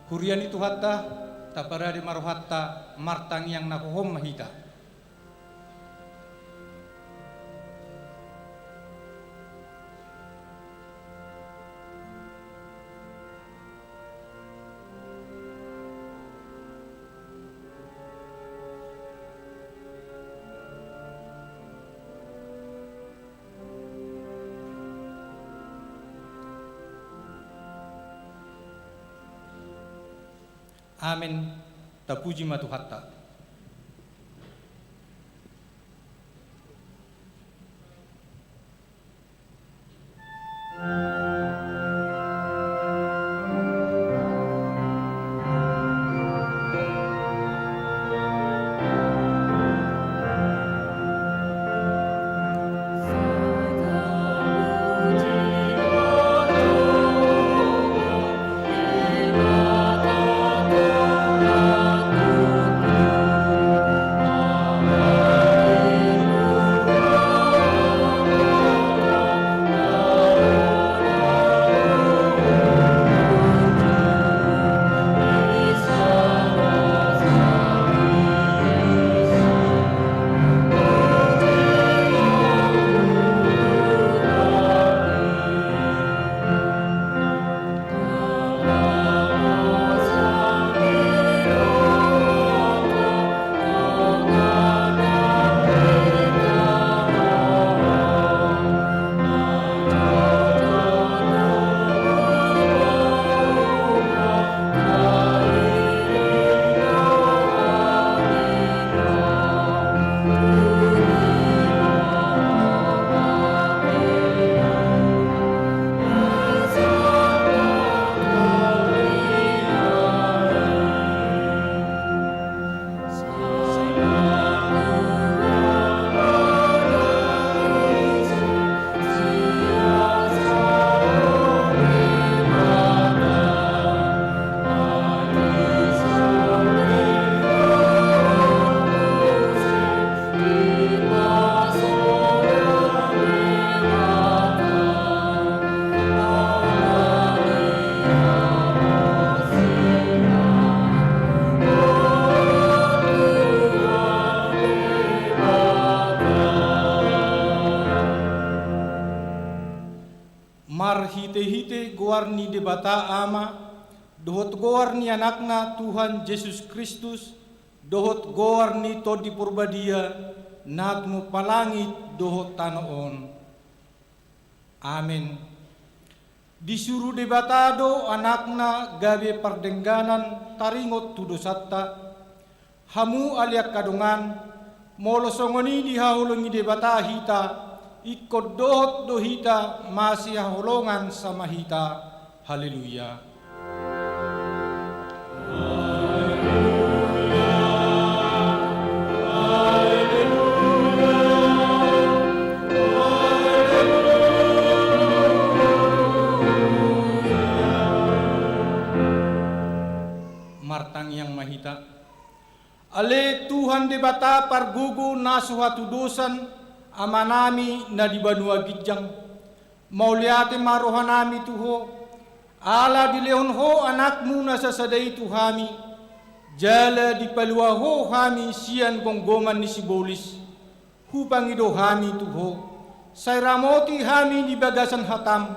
Hurian itu hatta taparari marohatta martang yang nakuhom mahita. Amin. Tapuji matuhatta. Mar hite-hite goarni debata ama, dohot goarni anakna Tuhan Yesus Kristus, dohot goarni todi purbadia, natmu palangit dohot tanoon. Amin. Disuruh debatado anakna gabe pardengganan taringot tudosatta, hamu aliak kadungan, molosongoni dihahulungi debata hita, ikut dohot dohita masih holongan sama hita. Haleluya. Martang yang mahita. Ale Tuhan debata pargugu nasuhatu dosan amanami na di banua gijang mauliate marohanami tuho ala di leon ho anakmu na sasadai tuhami jala di palua ho hami sian gonggongan ni sibolis hupangido hami tuho sayramoti hami di bagasan hatam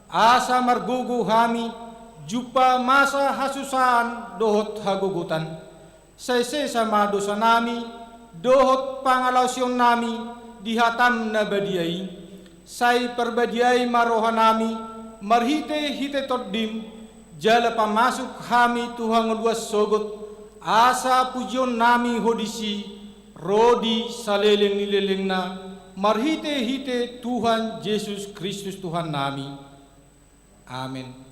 asa margugu hami jupa masa hasusan dohot hagugutan sayse sama dosa nami dohot pangalausion nami dihatam na badiai say perbadiai marohanami marhite hite toddim jala pamasuk hami Tuhan luas sogot asa pujion nami hodisi rodi saleleng nileleng na marhite hite Tuhan Yesus Kristus Tuhan nami. Amin.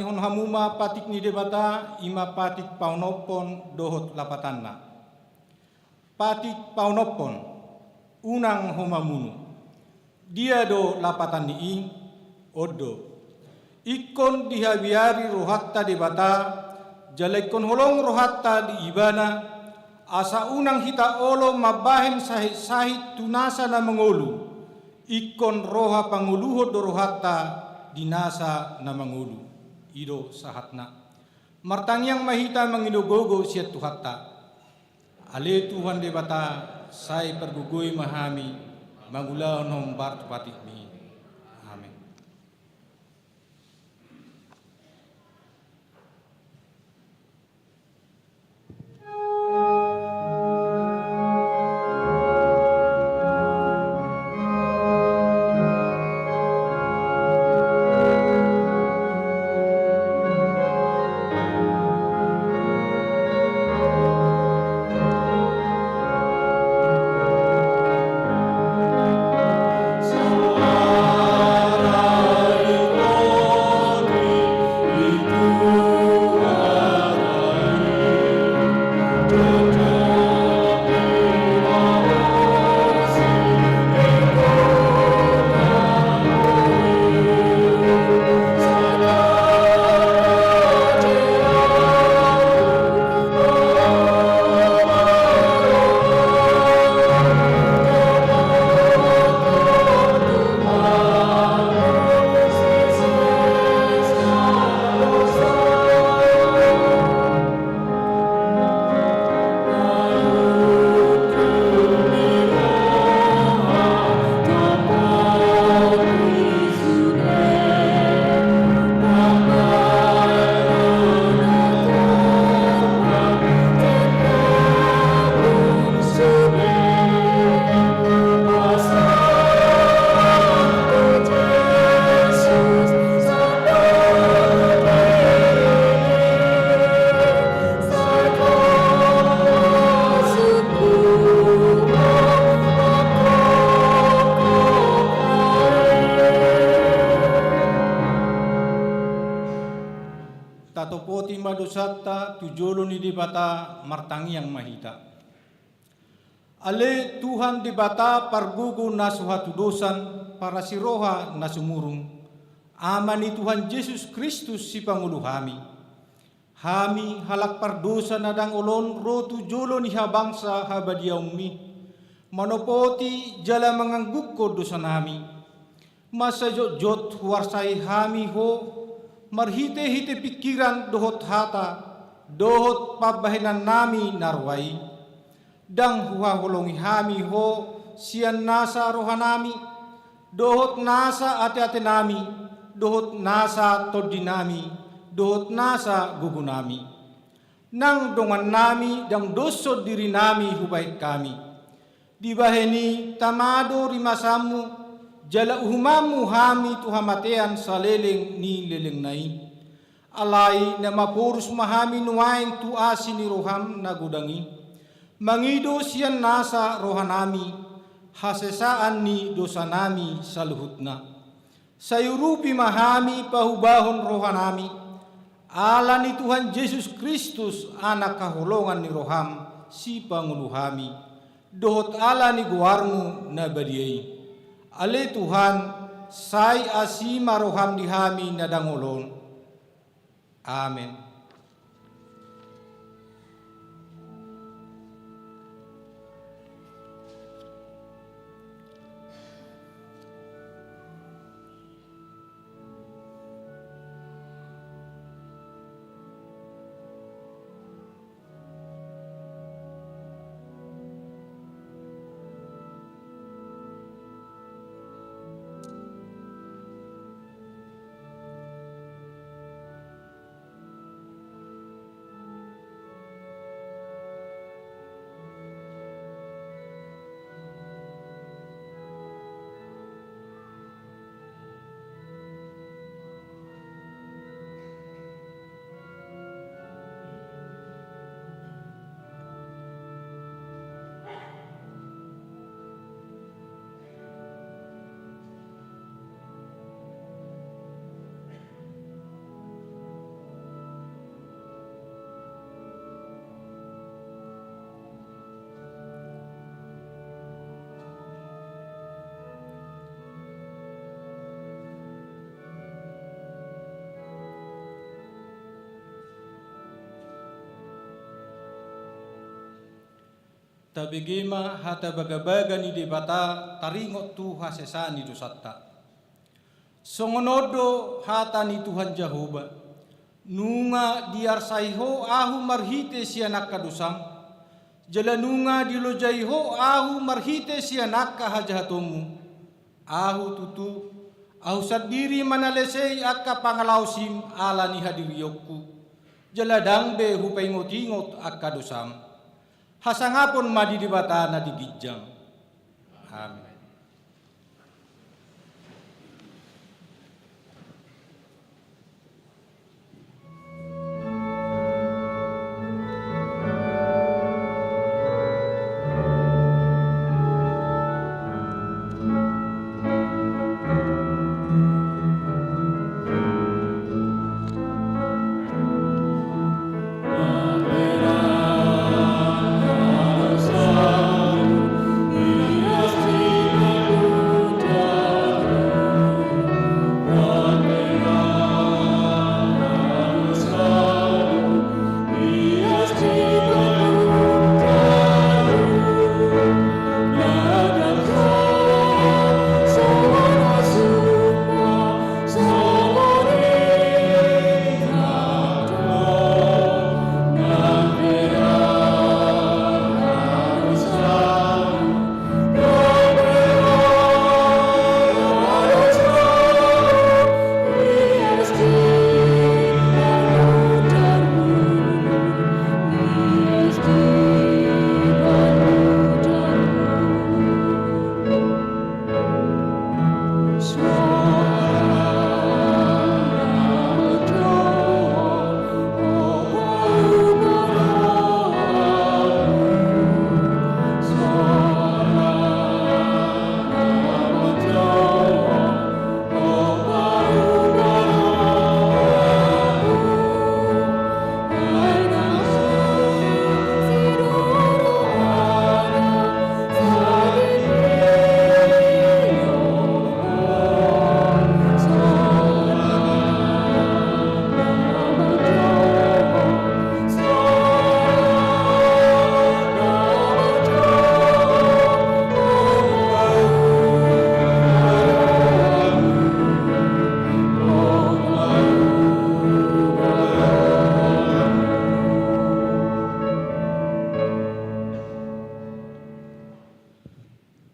hon hamuma patik ni debata ima patik paunopon dohot lapatanna. Patik paunopon unang homamunu. Dia do lapatan ni ing odo. Ikon dihabiari rohatta debata jalekon holong rohatta di ibana asa unang hita olo mabahen sahit tunasa na mangolu. Ikon roha panguluhod do rohatta dinasa na mangulu. Ido sahatna. Martangyang mahita manginugogo siya tuhatta. Ale Tuhan debata say pergugoy mahami magulaon hong bart patik mi. Amen. Tatopoti madosata tujolo ni debata martangyang mahita. Ale Tuhan debata pargugo na suhatudosan para si roha na sumurung. Ama ni Tuhan Yesus Kristus si Pangulo hami. Hami halak pardosa na dang ulon ro tujolo ni habangsa habadiyaong mi. Manopoti jala mangangguk ko dosa nami. Masajot-jot huwarsay hami ho. Marhite-hite pikiran dohot hata, dohot pabahinan nami narway. Dang huwahulongi hami ho, siyan nasa rohanami, dohot nasa ate-ate nami, dohot nasa todi nami, dohot nasa gugunami. Nang dongan nami, dang doso diri nami hubait kami. Dibaheni tamado rimasamu, jala uhumamu hami tuhamatean sa leleng ni leleng nai. Alay na mapurus mahami nuwain tuasi ni roham na gudangi. Mangido siyan nasa rohanami, hasesaan ni dosa nami sa luhut na. Sayurupi mahami pahubahon rohanami. Ala ni Tuhan Yesus Kristus anak kahulongan ni roham si Panguluhami. Dohot ala ni guwarmu na badiyay. Ale Tuhan, say asima roham dihami na dangolon. Amen. tabegema hata bagabaga ni debata taringot tu hasesani dosatta. Songonodo hata ni Tuhan Jehovah, nunga diarsaiho ahu marhite sianaka dosam, jalanunga dilojaiho ahu marhite sianaka hajahatomu, ahu tutu, ahu sadiri manalesei akka pangalausim ala ni hadiriyokku, jaladangbe hupaingot-ingot akka dosam, hasangapon madi dibata na digijang. Amin.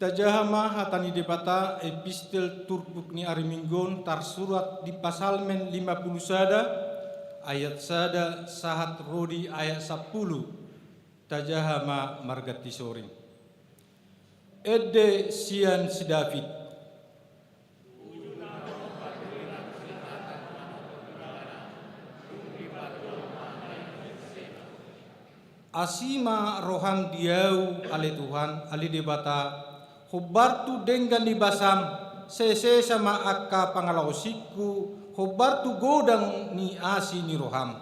Tajahama hatani debata epistel turbuk ni ariminggon tar surat di pasalmen 50 sada ayat sada sahat rodi ayat 10 tajahama margati soring edde sian si David asima roham diau ale Tuhan ale debata Hobartu dengan libasam sese sama akka pangalausikku hobartu godang ni asi ni roham.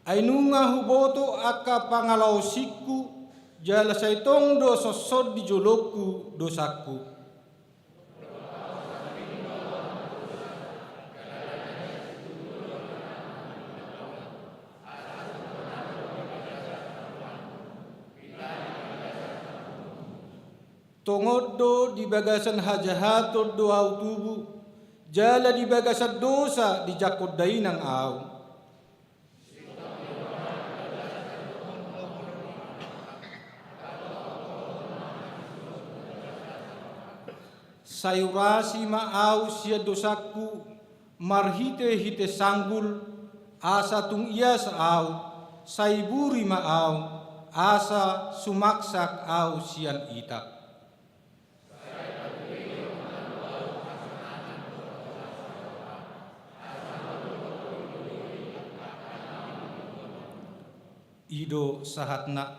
Ainunga huboto akka pangalausikku jala saitong do sosod di joloku dosaku. Tongodo di bagasan hajahato do au tubu jala di bagasan dosa di jakod dainang au sayurasi ma au sia dosaku marhite hite sanggul asa tung iya sa au saiburi ma au asa sumaksak au sian itak ido sahatna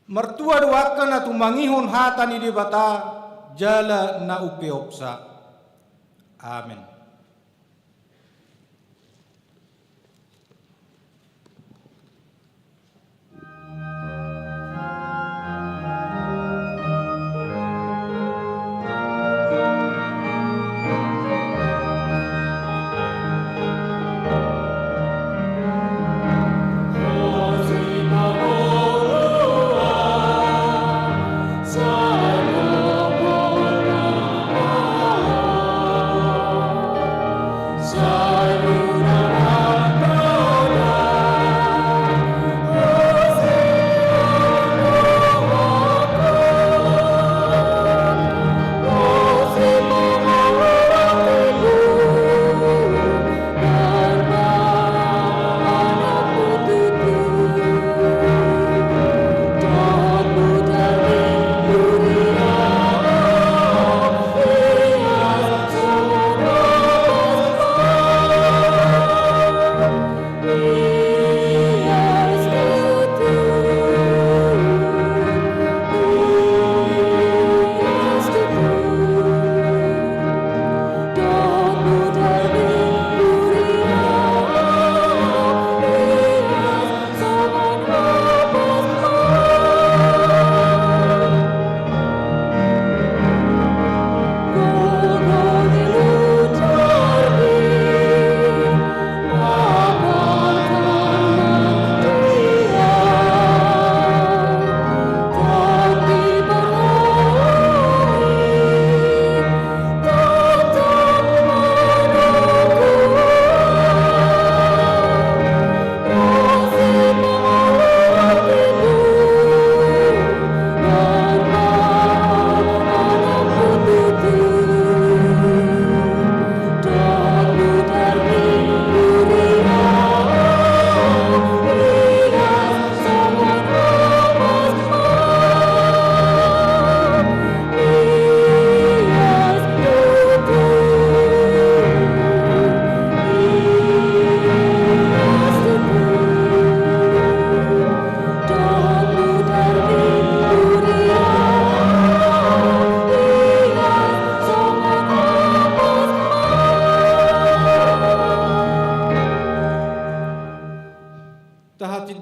mertua doakan atu mangihon hatani debata jala na upeopsa amin.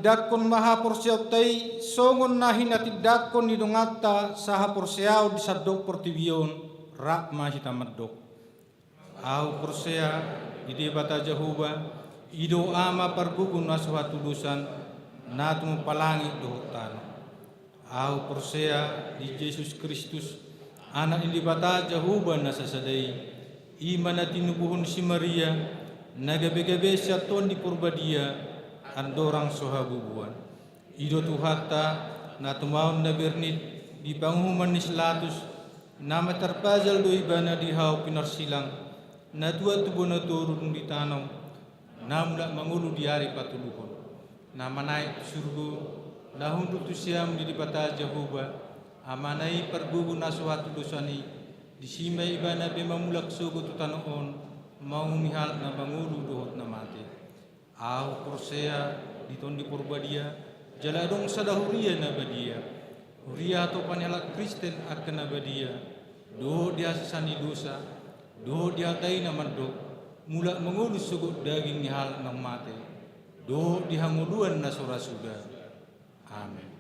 Dakon maha porsiautai songon nahin ati dakon ni dongata saha porsiau di sadok portivion rak mahita madok. Au porsea di debata Jehovah ido ama pargugun nasuha tulusan natum palangi dohotan. Au porsea di Yesus Kristus anak di debata Jehovah nasasadai iman ati nubuhun si Maria nagabe-gabe siaton di purbadia andorang sohabubuan. Ido tuhata na tumaon na bernit di panghuman ni Slatus na matarpazal do ibana di hao pinarsilang na dua tubo na turun di tanong na mula mangulu di hari patuluhon na manay surgo na hunduk tu siyam di dipata Jehovah amanay pargugo na suhatu dosani di simay ibana be mamulak sugo tu tanoon maumihal na mangulu dohot na mati. Au porsea ditondi purbadia jaladong sadahuria na badia huria atau panelak Kristen akan na badia do dia sesani dosa do dia tai na mandok mula mengurus sugut daging ni hal nang mate do dihanguluan na surasuga. Amin.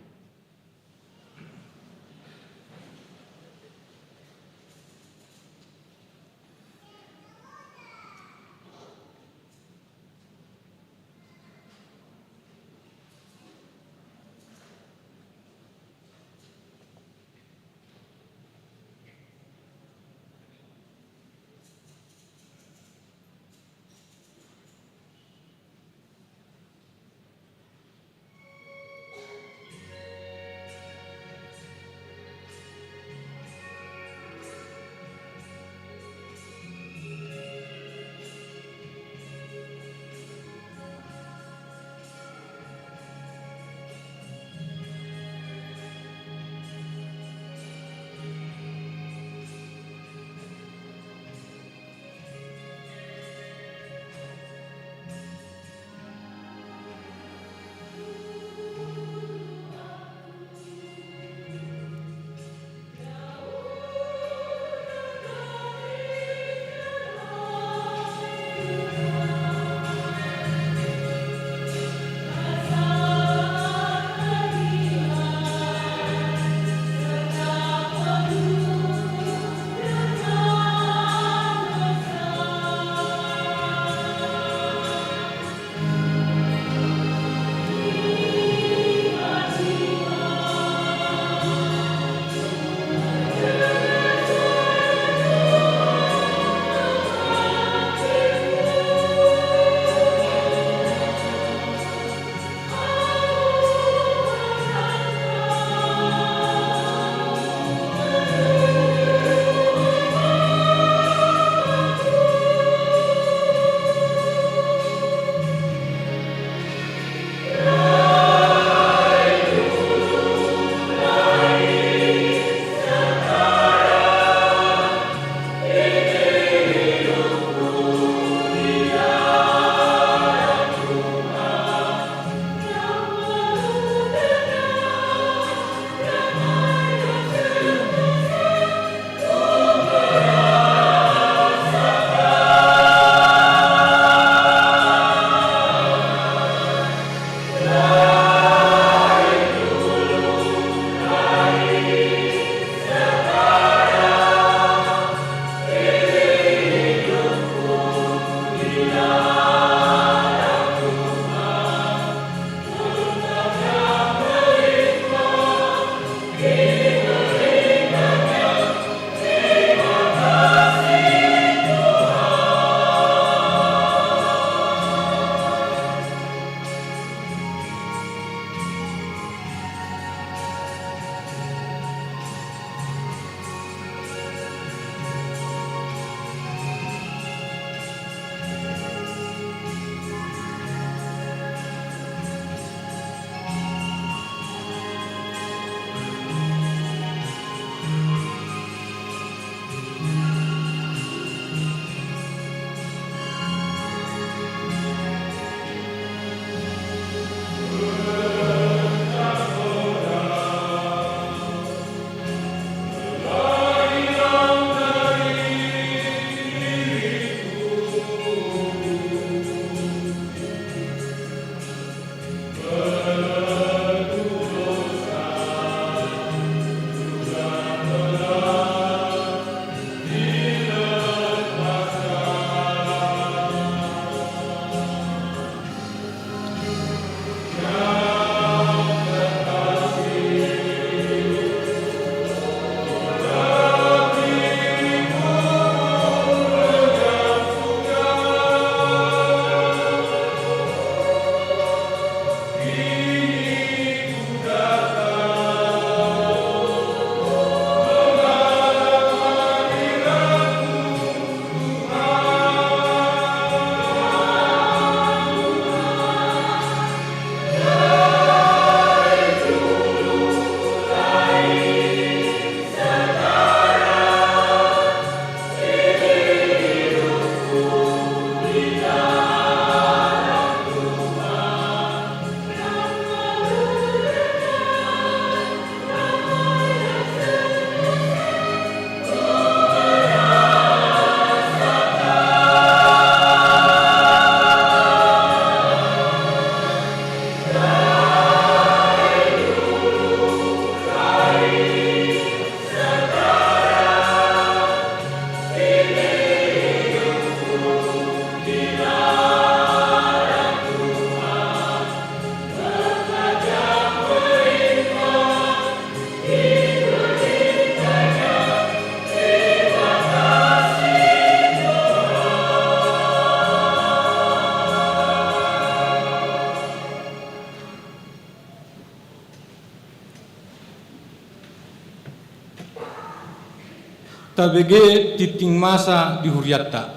tabege titing masa di huriatta.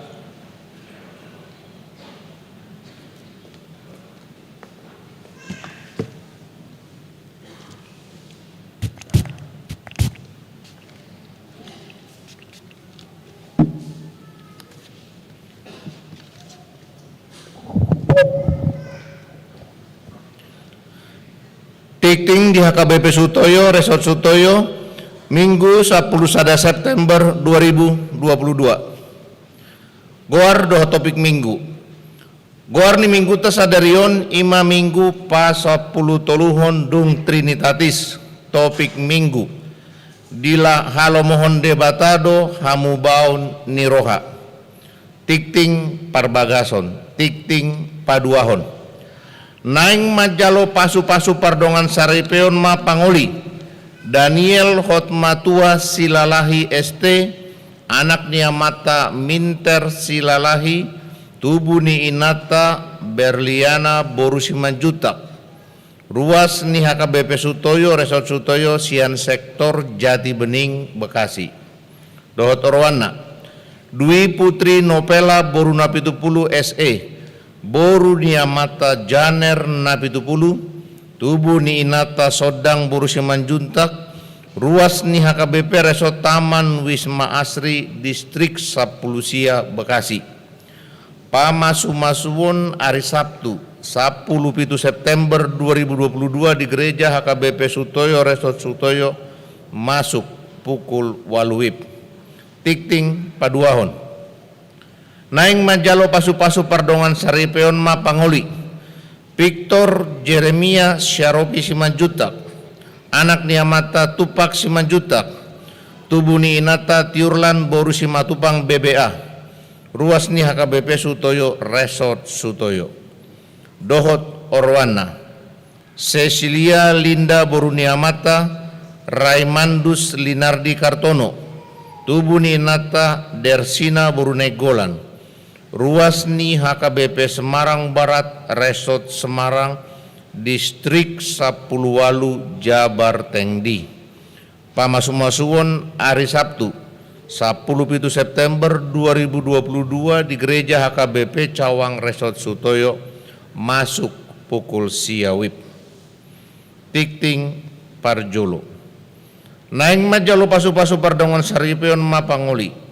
Tikting di HKBP Sutoyo, Resort Sutoyo, Minggu 10 September 2022. Goar doh topik minggu. Goar ni minggu tasadarion ima minggu pa 10 toluhon dung Trinitatis. Topik minggu. Dila halo mohon debatado hamu baun niroha. Tikting parbagason, tikting paduahon. Naing majalo pasu-pasu pardongan saripeon ma pangoli Daniel Hotmatua Silalahi ST anak niamata Minter Silalahi tubuni inata Berliana Borusimanjutak ruas ni HKBP Sutoyo Resort Sutoyo Sian Sektor Jati Bening Bekasi dohot orwana Dwi Putri Nopela Boruna Pitupulu SE boru niamata Janer Napitupulu tubuh ni inata Sodang Borusimanjuntak ruas ni HKBP Resort Taman Wisma Asri Distrik Sapulusia Bekasi pamasumasuwon hari Sabtu 10 September 2022 di gereja HKBP Sutoyo Resort Sutoyo masuk pukul 8 WIB tikting paduahon naing majalo pasu-pasu pardongan saripeon ma pangoli Victor Jeremia Syaropi Simanjutak anak niamata Tupak Simanjutak tubuni inata Tiurlan Borusi Matupang BBA ruas ni HKBP Sutoyo Resort Sutoyo dohot orwana Cecilia Linda Boruniamata Raimandus Linardi Kartono tubuni inata Dersina Borunegolan ruas ni HKBP Semarang Barat Resort Semarang Distrik Sapuluwalu Jabar Tengdi pamasumasuwon hari Sabtu 10 September 2022 di gereja HKBP Cawang Resort Sutoyo masuk pukul siawib tikting parjolo naing majalo pasu-pasu pardongan saripeon mapangoli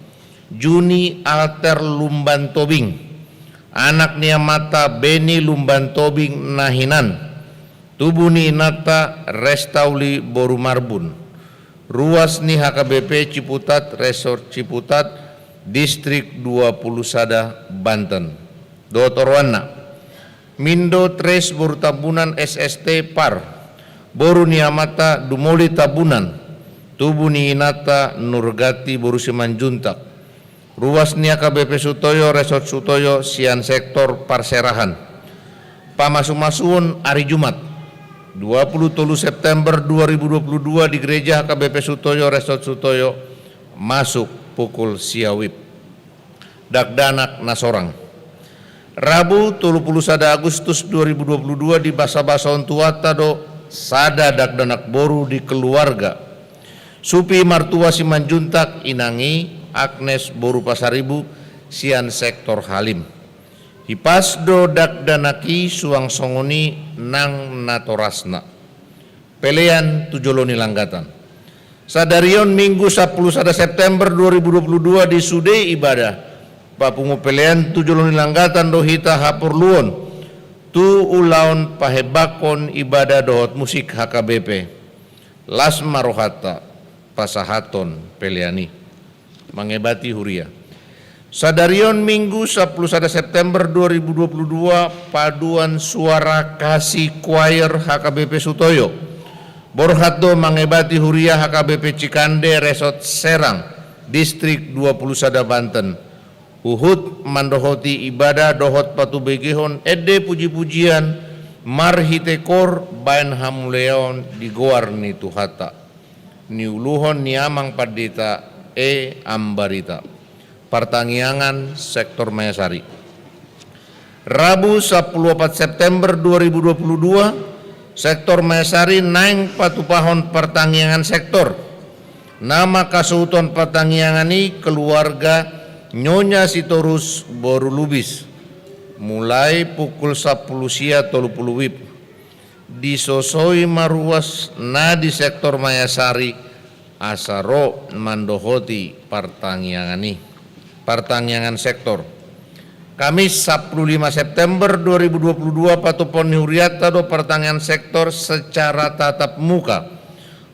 Juni Alter Lumban Tobing anak niamata Beni Lumban Tobing Nahinan tubuni inata Restauli Borumarbun ruas ni HKBP Ciputat Resort Ciputat Distrik 20 Sada Banten Dotorwana Mindo Tres Boru Tabunan SST Par Boru niamata Dumoli Tabunan tubuni inata Nurgati Borusimanjuntak ruas ni HKBP Sutoyo Resort Sutoyo Sian Sektor Parserahan pamasumasuwon hari Jumat 23 September 2022 di gereja HKBP Sutoyo Resort Sutoyo masuk pukul siawib dakdanak nasorang Rabu 31 Agustus 2022 di basa-basaon tuata do sada dakdanak boru di keluarga Supi Martua Simanjuntak Inangi Agnes Boru Pasaribu Sian Sektor Halim Hipasdo dakdanaki suang songoni nang natorasna pelean tujoloni langgatan sadarion Minggu 10 September 2022 di Sude ibadah papungu pelean tujoloni langgatan dohita hapurluon tu ulaon pahebakon ibadah dohot musik HKBP Lasma Rohata pasahaton peleani mengebati huria sadarion Minggu 10 September 2022 paduan suara kasih choir HKBP Sutoyo Borhatdo mengebati huria HKBP Cikande Resort Serang Distrik 20 Sada Banten Uhud mandohoti ibadah dohot patu begehon ede puji-pujian marhitekor bain hamuleon di goar ni tuhata niuluhon niamang padita ambarita Pertangiangan Sektor Mayasari Rabu 14 September 2022 Sektor Mayasari naing patupahon pertangiangan sektor Nama kasuton pertanggiangani keluarga Nyonya Sitorus Boru Lubis mulai pukul 10 sia 30 wib disosoi maruas na di sektor Mayasari asaro mandohoti pertanggiangan sektor. Kamis 15 September 2022 patupon huriata do pertanggian sektor secara tatap muka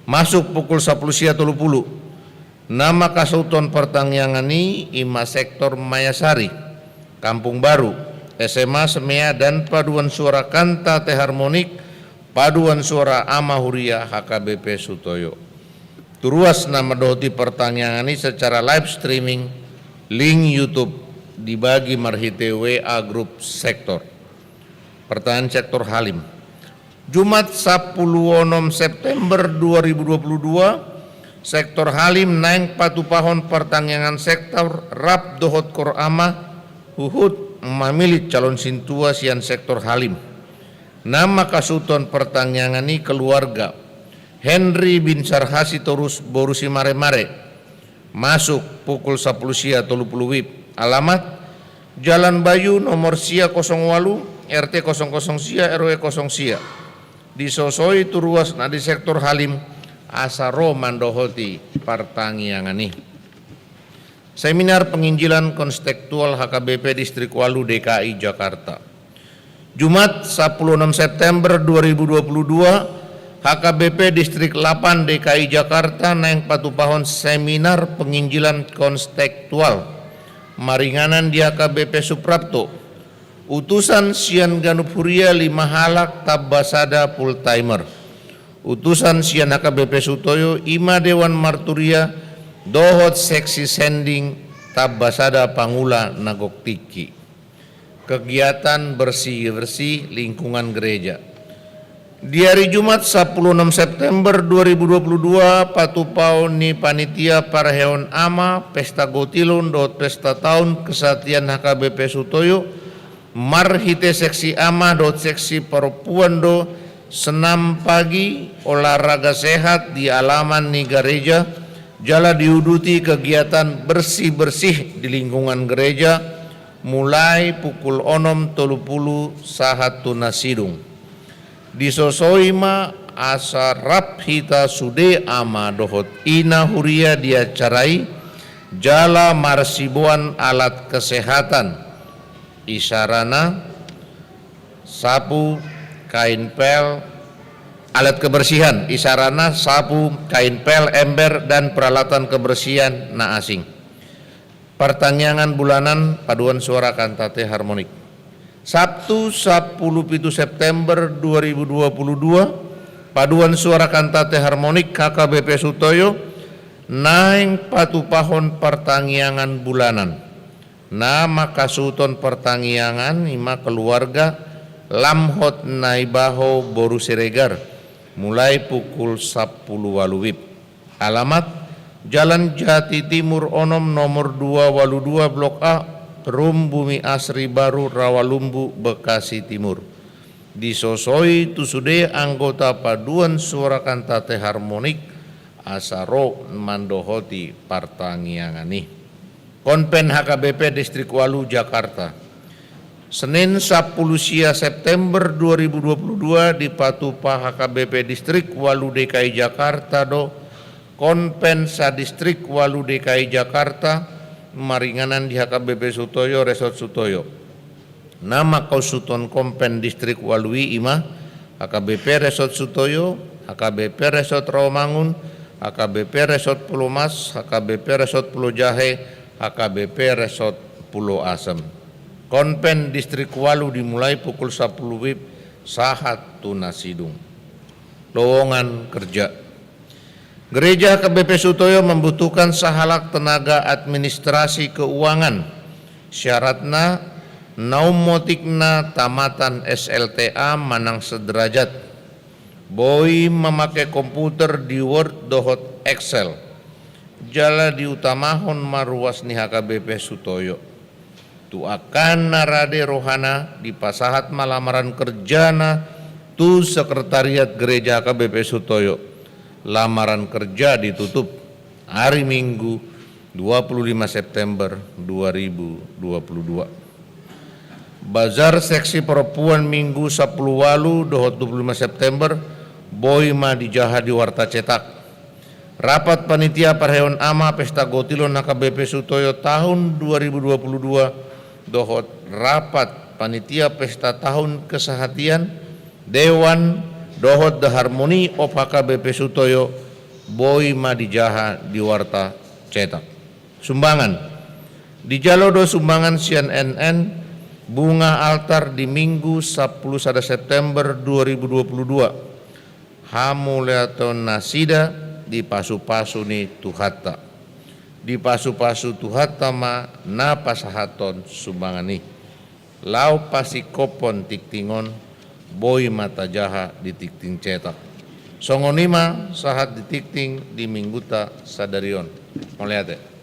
masuk pukul 10 sia 30. Nama kasuton pertanggiangan ini ima sektor Mayasari, Kampung Baru, SMA Semea dan paduan suara Kanta Teh Harmonik, paduan suara Amahuria HKBP Sutoyo. Turuas nama dohoti pertanggiangan ini secara live streaming, link YouTube dibagi marhite WA grup sektor. Pertanyaan sektor Halim. Jumat 10 September 2022 sektor Halim naing patupahon pertanggiangan sektor rap dohot korama huhut memilih calon sintua sian sektor Halim. Nama kasuton pertanggiangan ini keluarga Henry bin Sarhasi Torus Borusi Mare-Mare masuk pukul 10 sia 30 wib. Alamat Jalan Bayu nomor sia 08 RT 00 sia RW 0 sia disosoi turuas na di sektor Halim asaro mandohoti pertanggiangani. Seminar penginjilan konstektual HKBP Distrik Walu DKI Jakarta. Jumat 16 September 2022 HKBP Distrik 8 DKI Jakarta naing patupahon seminar penginjilan konstektual maringanan di HKBP Suprapto utusan Sian Ganupuria 5 halak tabbasada full timer utusan Sian HKBP Sutoyo Ima Dewan Marturia dohot seksi sending tabbasada Pangula Nagoktiki. Kegiatan bersih-bersih lingkungan gereja. Di hari Jumat 16 September 2022 patupau ni panitia paraheon ama pesta gotilon dot pesta tahun kesatian HKBP Sutoyo marhite seksi ama dot seksi perempuan do senam pagi olahraga sehat di alaman ni gereja jala diuduti kegiatan bersih-bersih di lingkungan gereja mulai pukul 6.30 sahat tunasidung. Disosoima asarap hita sude ama dohot ina huria diacarai jala marsibuan alat kesehatan isarana sapu kain pel alat kebersihan isarana sapu kain pel ember dan peralatan kebersihan na asing. Pertanggiangan bulanan paduan suara Kanta Teh Harmonik. Sabtu 10 September 2022 paduan suara Kanta Teh Harmonik HKBP Sutoyo naing patupahon pertanggiangan bulanan. Nama kasuton pertanggiangan ima keluarga Lamhot Naibaho Boru Siregar mulai pukul 10 waluwib. Alamat Jalan Jati Timur Onom nomor 2 Walu 2 Blok A Rum Bumi Asri Baru Rawalumbu Bekasi Timur. Disosoi tusude anggota paduan suara Kanta Teh Harmonik asaro mandohoti pertanggiangani. Konpen HKBP Distrik Walu Jakarta. Senin 10 sia September 2022 di Patupa HKBP Distrik Walu DKI Jakarta do Konpen Sadistrik Walu DKI Jakarta maringanan di HKBP Sutoyo Resort Sutoyo. Nama kausuton Kompen Distrik Walui ima HKBP Resort Sutoyo, HKBP Resort Rawamangun, HKBP Resort Pulau Mas, HKBP Resort Pulau Jahe, HKBP Resort Pulau Asem. Konpen Distrik Walu dimulai pukul 10 wib sahat tunasidung. Lowongan kerja. Gereja HKBP Sutoyo membutuhkan sahalak tenaga administrasi keuangan. Syaratna naumotikna tamatan SLTA manang sederajat. Boy memakai komputer di Word dohot Excel. Jala diutamahon maruas ni HKBP Sutoyo. Tu akan narade rohana di pasahat malamaran kerjana tu sekretariat gereja HKBP Sutoyo. Lamaran kerja ditutup. hari Minggu 25 September 2022. Bazar Seksi Perempuan Minggu 10 Walu dohot 25 September Boy Madi Jaha di Warta Cetak. Rapat Panitia Parhewan Ama Pesta Gotilo NKBP Sutoyo tahun 2022 dohot Rapat Panitia Pesta Tahun Kesehatian Dewan dohot The Harmoni of HKBP Sutoyo Boy Madi Jaha di Warta Cetak. Sumbangan di Jalodo sumbangan CNN bunga altar di Minggu 10 September 2022 Hamuleaton Nasida di Pasu-Pasu ni Tuhatta. Di Pasu-Pasu Tuhatta ma na pasahaton sumbangan ni. Lau pasikopon tiktingon Boy Mata Jaha di tikting cetak. Songonima sahat di tikting di Mingguta Sadarion. Moliate.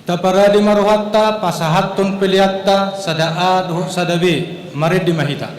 Taparadi maruhatta pasahattun piliatta sada A doho sada B maridi mahita.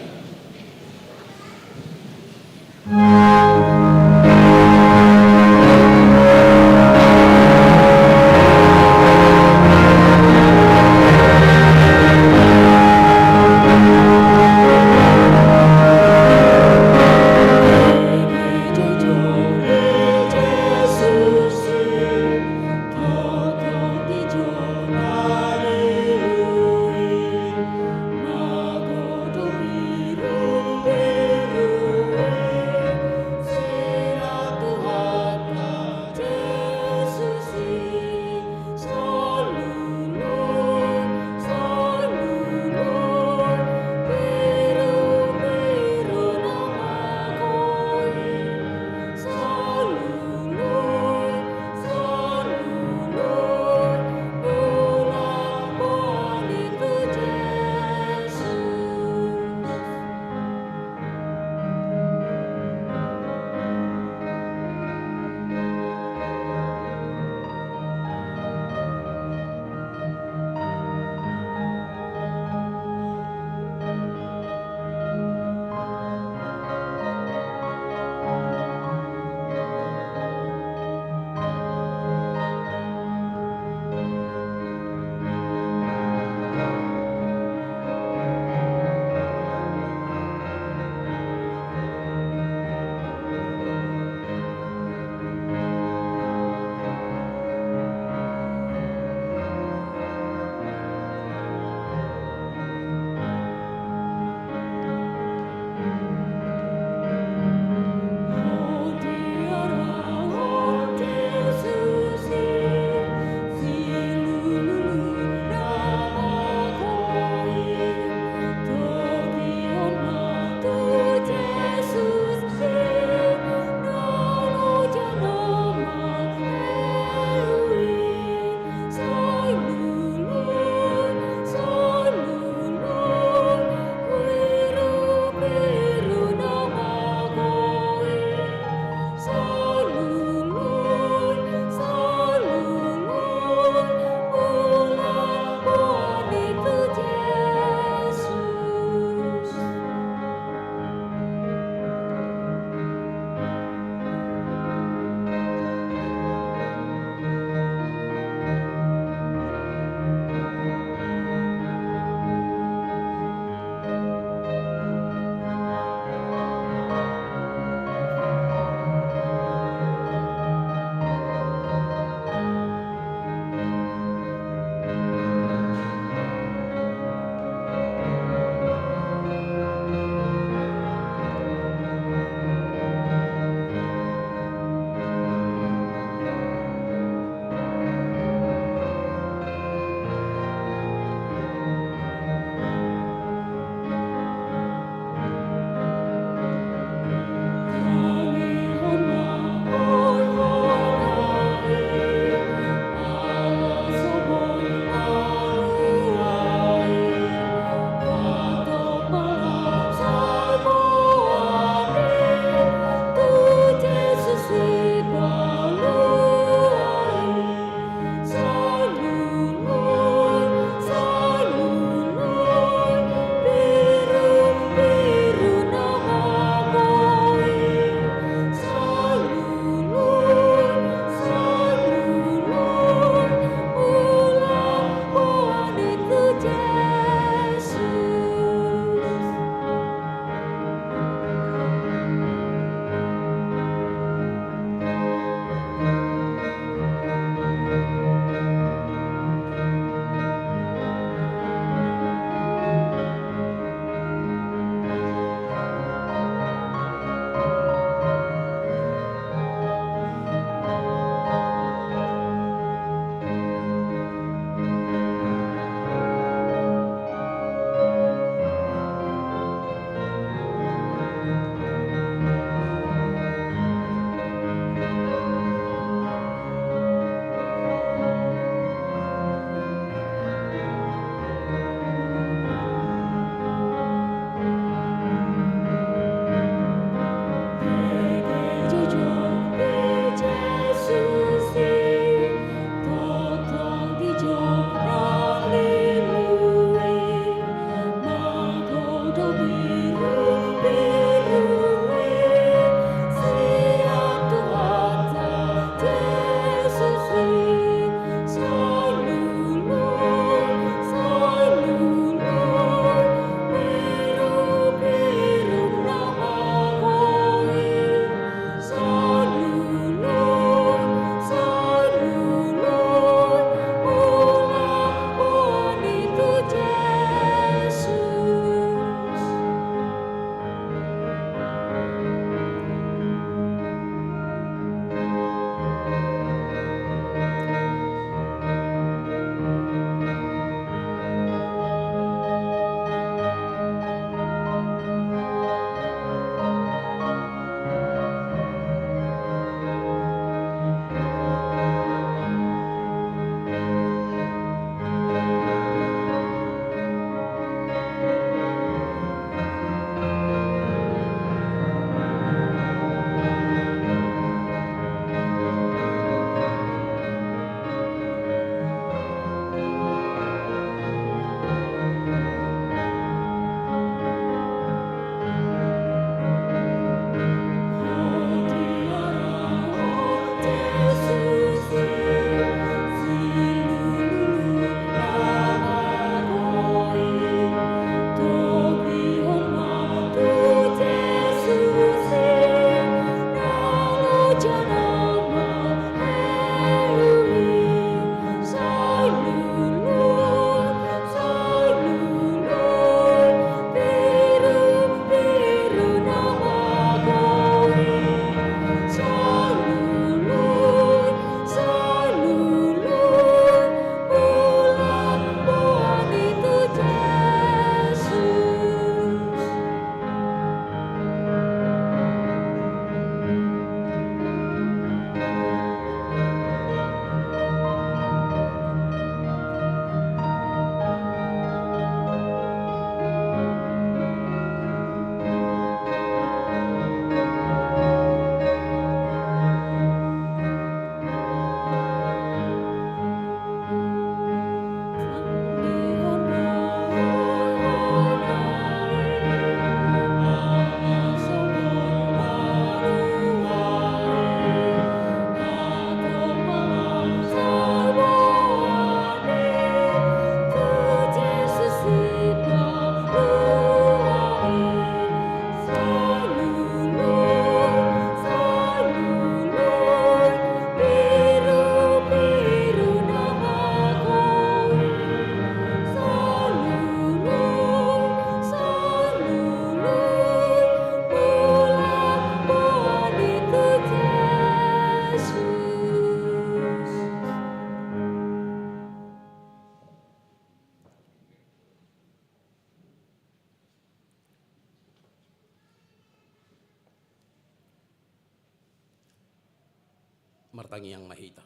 martangi yang mahita.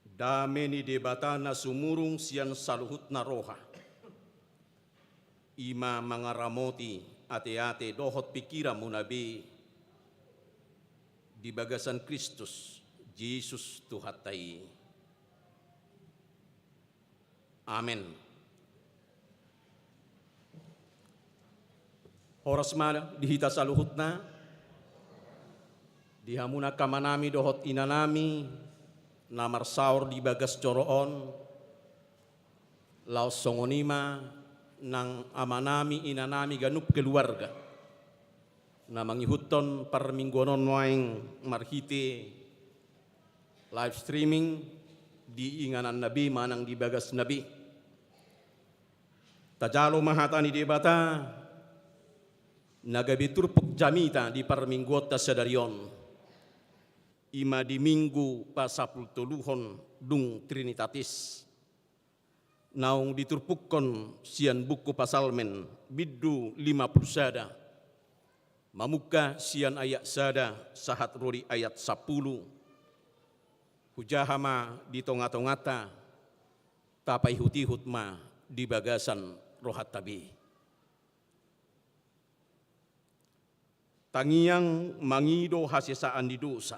Dameni debatana sumurung sian saluhutna roha. Ima mangaramoti ate-ate dohot pikira munabi di bagasan Kristus, Yesus Tuhatai. Amin. Horas mana dihita saluhutna, dihamuna kamanami dohot inanami, namar saur di bagas coroon, laos songonima, nang amanami inanami ganup keluarga, na mangihuton parminggonon waing marhite live streaming di inganan nabi manang di bagas nabi. Tajalo mahatani debata nagabitur puk jamita di parminggota sadarion. Ima di minggu pasapul tuluhon dung trinitatis. Naung diturpukkon sian buku pasalmen biddu 50 sada. Mamuka sian ayat sada sahat rori ayat 10. Hujahama di tonga-tongata tapai hutihutma di bagasan rohat tabi. Tangiang mangido hasesaan di dosa.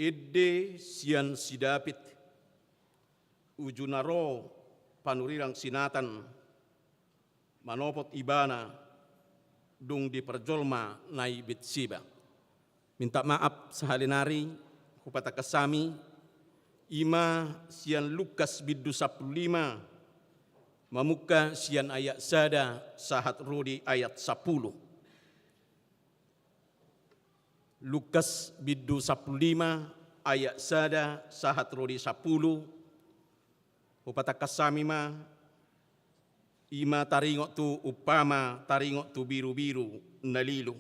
Ede sian sidapit ujunaro panurirang sinatan manopot ibana dung diperjolma nai bitsiba. Minta maaf sahalinari hupata kasami ima sian Lukas biddu 15 mamuka sian ayat sada sahat rodi ayat 10. Lukas biddu 15 ayat sada sahat rodi 10. Upata kasami ma ima taringok tu upama taringok tu biru-biru nalilu.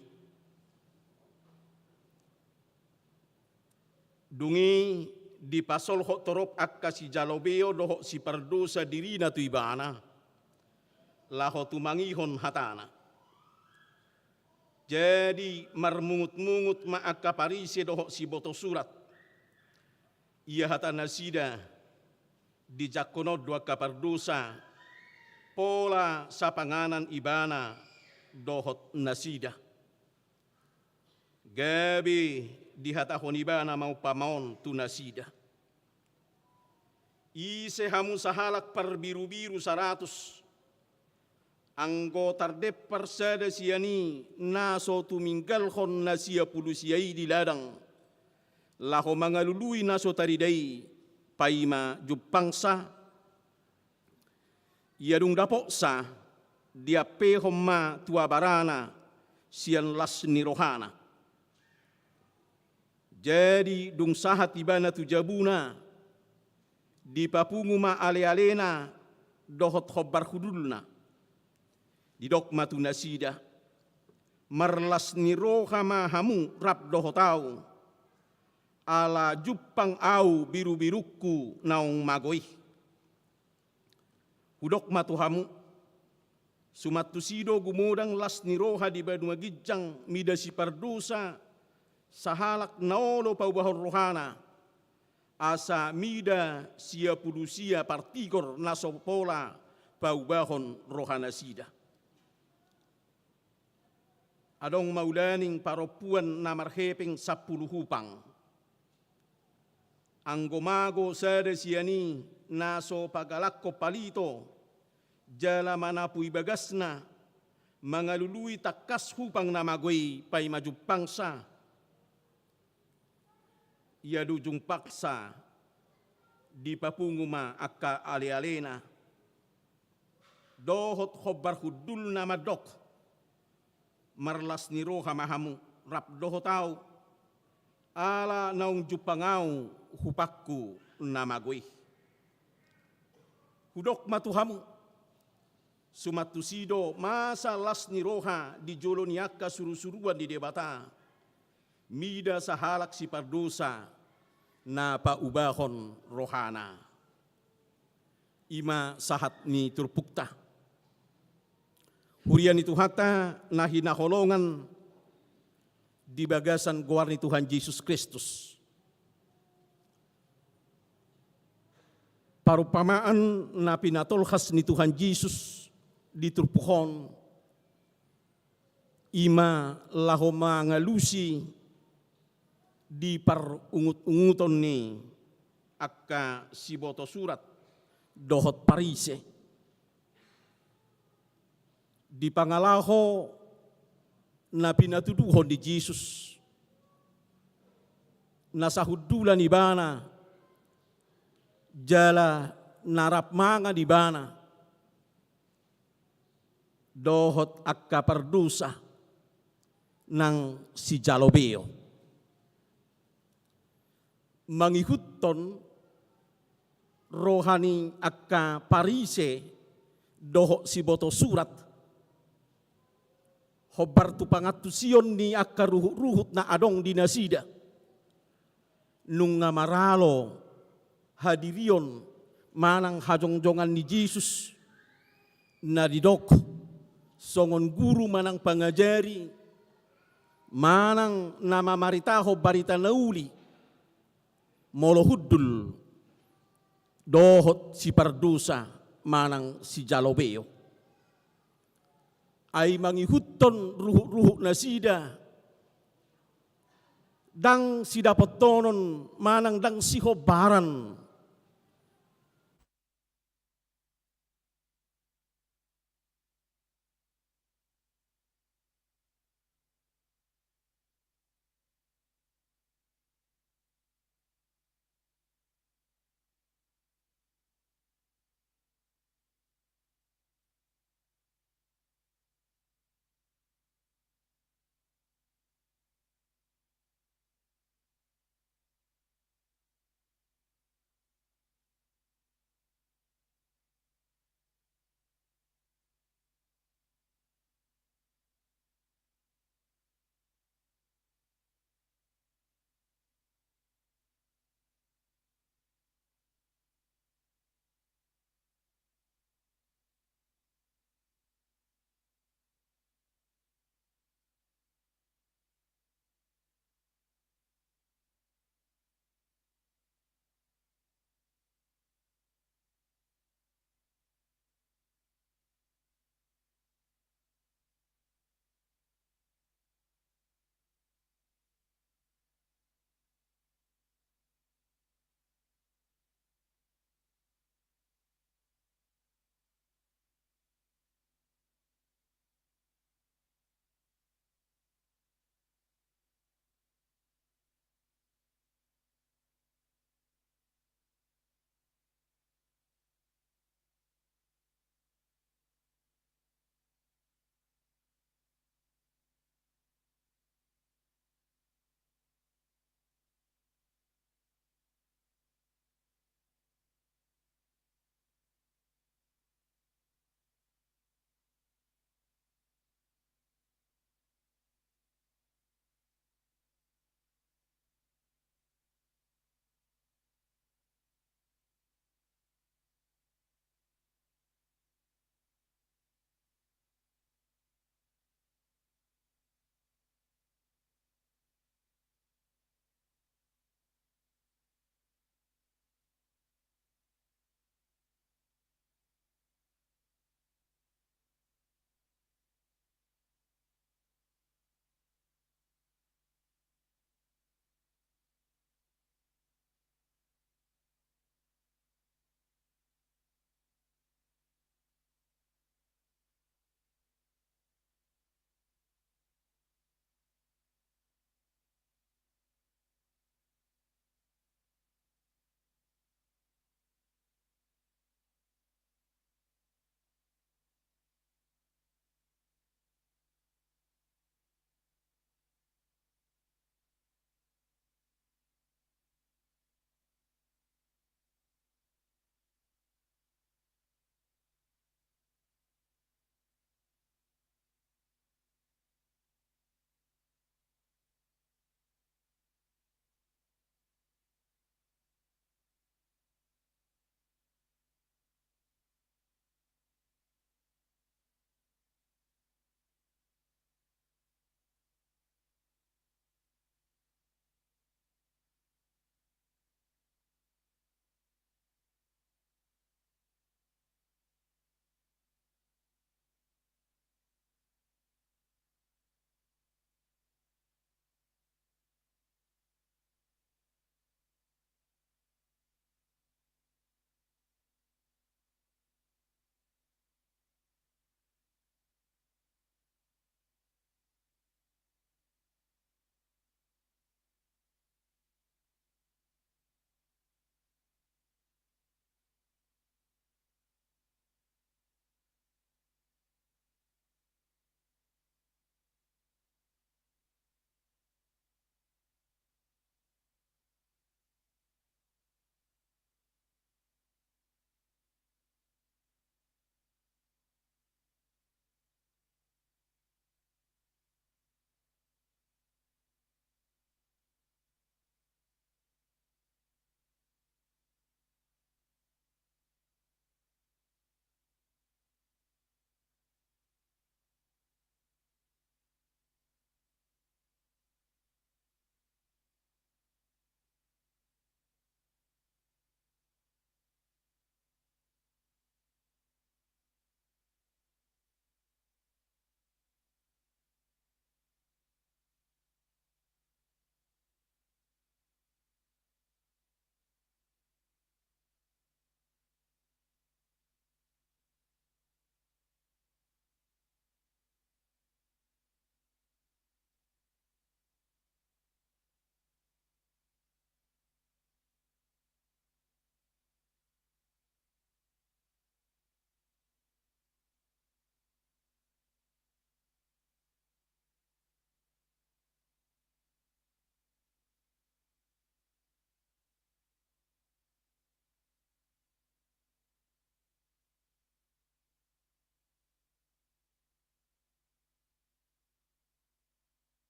Dungi di pasol hok torop akka si jalobeo dohok si pardosa dirina tu ibana. Laho tu mangihon hatana. Jadi marmungut-mungut ma akka parise dohok si boto surat. Ia hatana sida di jakono dua kapardosa pola sapanganan ibana dohot nasida. Gabi di hatahon ibana mau pamaon tu nasida. Ise hamu sahalak par biru-biru 100. Anggo tardep persada siani naso tuminggalhon nasia pulusiai di ladang. Laho mangalului naso taridai paima jupangsa. Ia dung dapoksa dia pehomma tua barana sian las nirohana. Jadi dung sahat ibana tu jabuna di papunguma ale-alena dohot khobar hudulna. Di dokma tu nasida marlas niroha mahamu rap dohotau ala jupang au biru-biruku naung magoi. Hudok matuhamu sumat tusido gumudang las niroha di badua gijang mida si pardosa sahalak naolo paubahor rohana asa mida sia pulusia partigor nasopola paubahon rohana sida. Adong maulaning paropuan namar hepeng 10 hupang. Anggomago sada siani naso pagalakko palito jala manapui bagasna mangalului takas hupang namagoi pai maju pangsa. Ia dujung paksa di papunguma akka ale-alena dohot khobar hudul nama dok marlas niroha mahamu rap dohotau ala naung jupangau hupakku namagoi. Hudok matuhamu sumatusido masa las niroha di joloniaka suru-suruan di debata mida sahalak si pardosa na paubahon rohana. Ima sahat ni turpukta. Hurian itu hata nahinaholongan di bagasan goar ni Tuhan Yesus Kristus. Parupamaan na pinatolhas ni Tuhan Yesus di turpuhon, ima laho mangalusi di parungut-unguton ni akka siboto surat dohot parise. Di pangalaho na pinatuduhon di Jesus, nasahudulan ni bana, jala narap mga di bana, dohot akka pardusa ng si Jalobeo. Mangihuton rohani akka parise dohot si boto surat, hobar tu pangatusion ni akka ruhut na adong dinasida, nung nga maralo hadirion manang hajongjongan ni Jesus na didok songon guru manang pangajari manang namamaritaho barita nauli molohudul dohot si pardusa manang si Jalobeo ay mangihuton ruhuk-ruhuk na sida dang sidapotonon manang dang sihobaran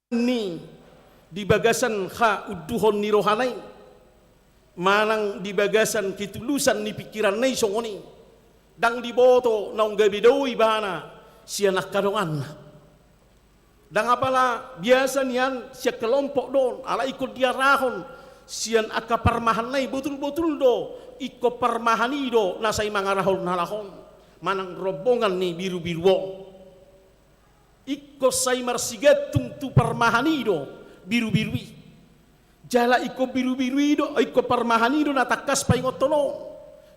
ni di bagasan ha udduhon ni rohanay manang di bagasan kitulusan ni pikiran nay songoni dang diboto naung gabidaw ibana siya nakadongan dang apala biasa niyan siya kelompok don ala ikut dia rahon siyan akaparmahan nay betul-betul do ikut parmahani do nasay mga rahon nalahon manang rombongan ni biru-biruo ikut say marsigat tu parmahani do biru-birui jala iko biru-birui do iko parmahani do natakas paingot tolong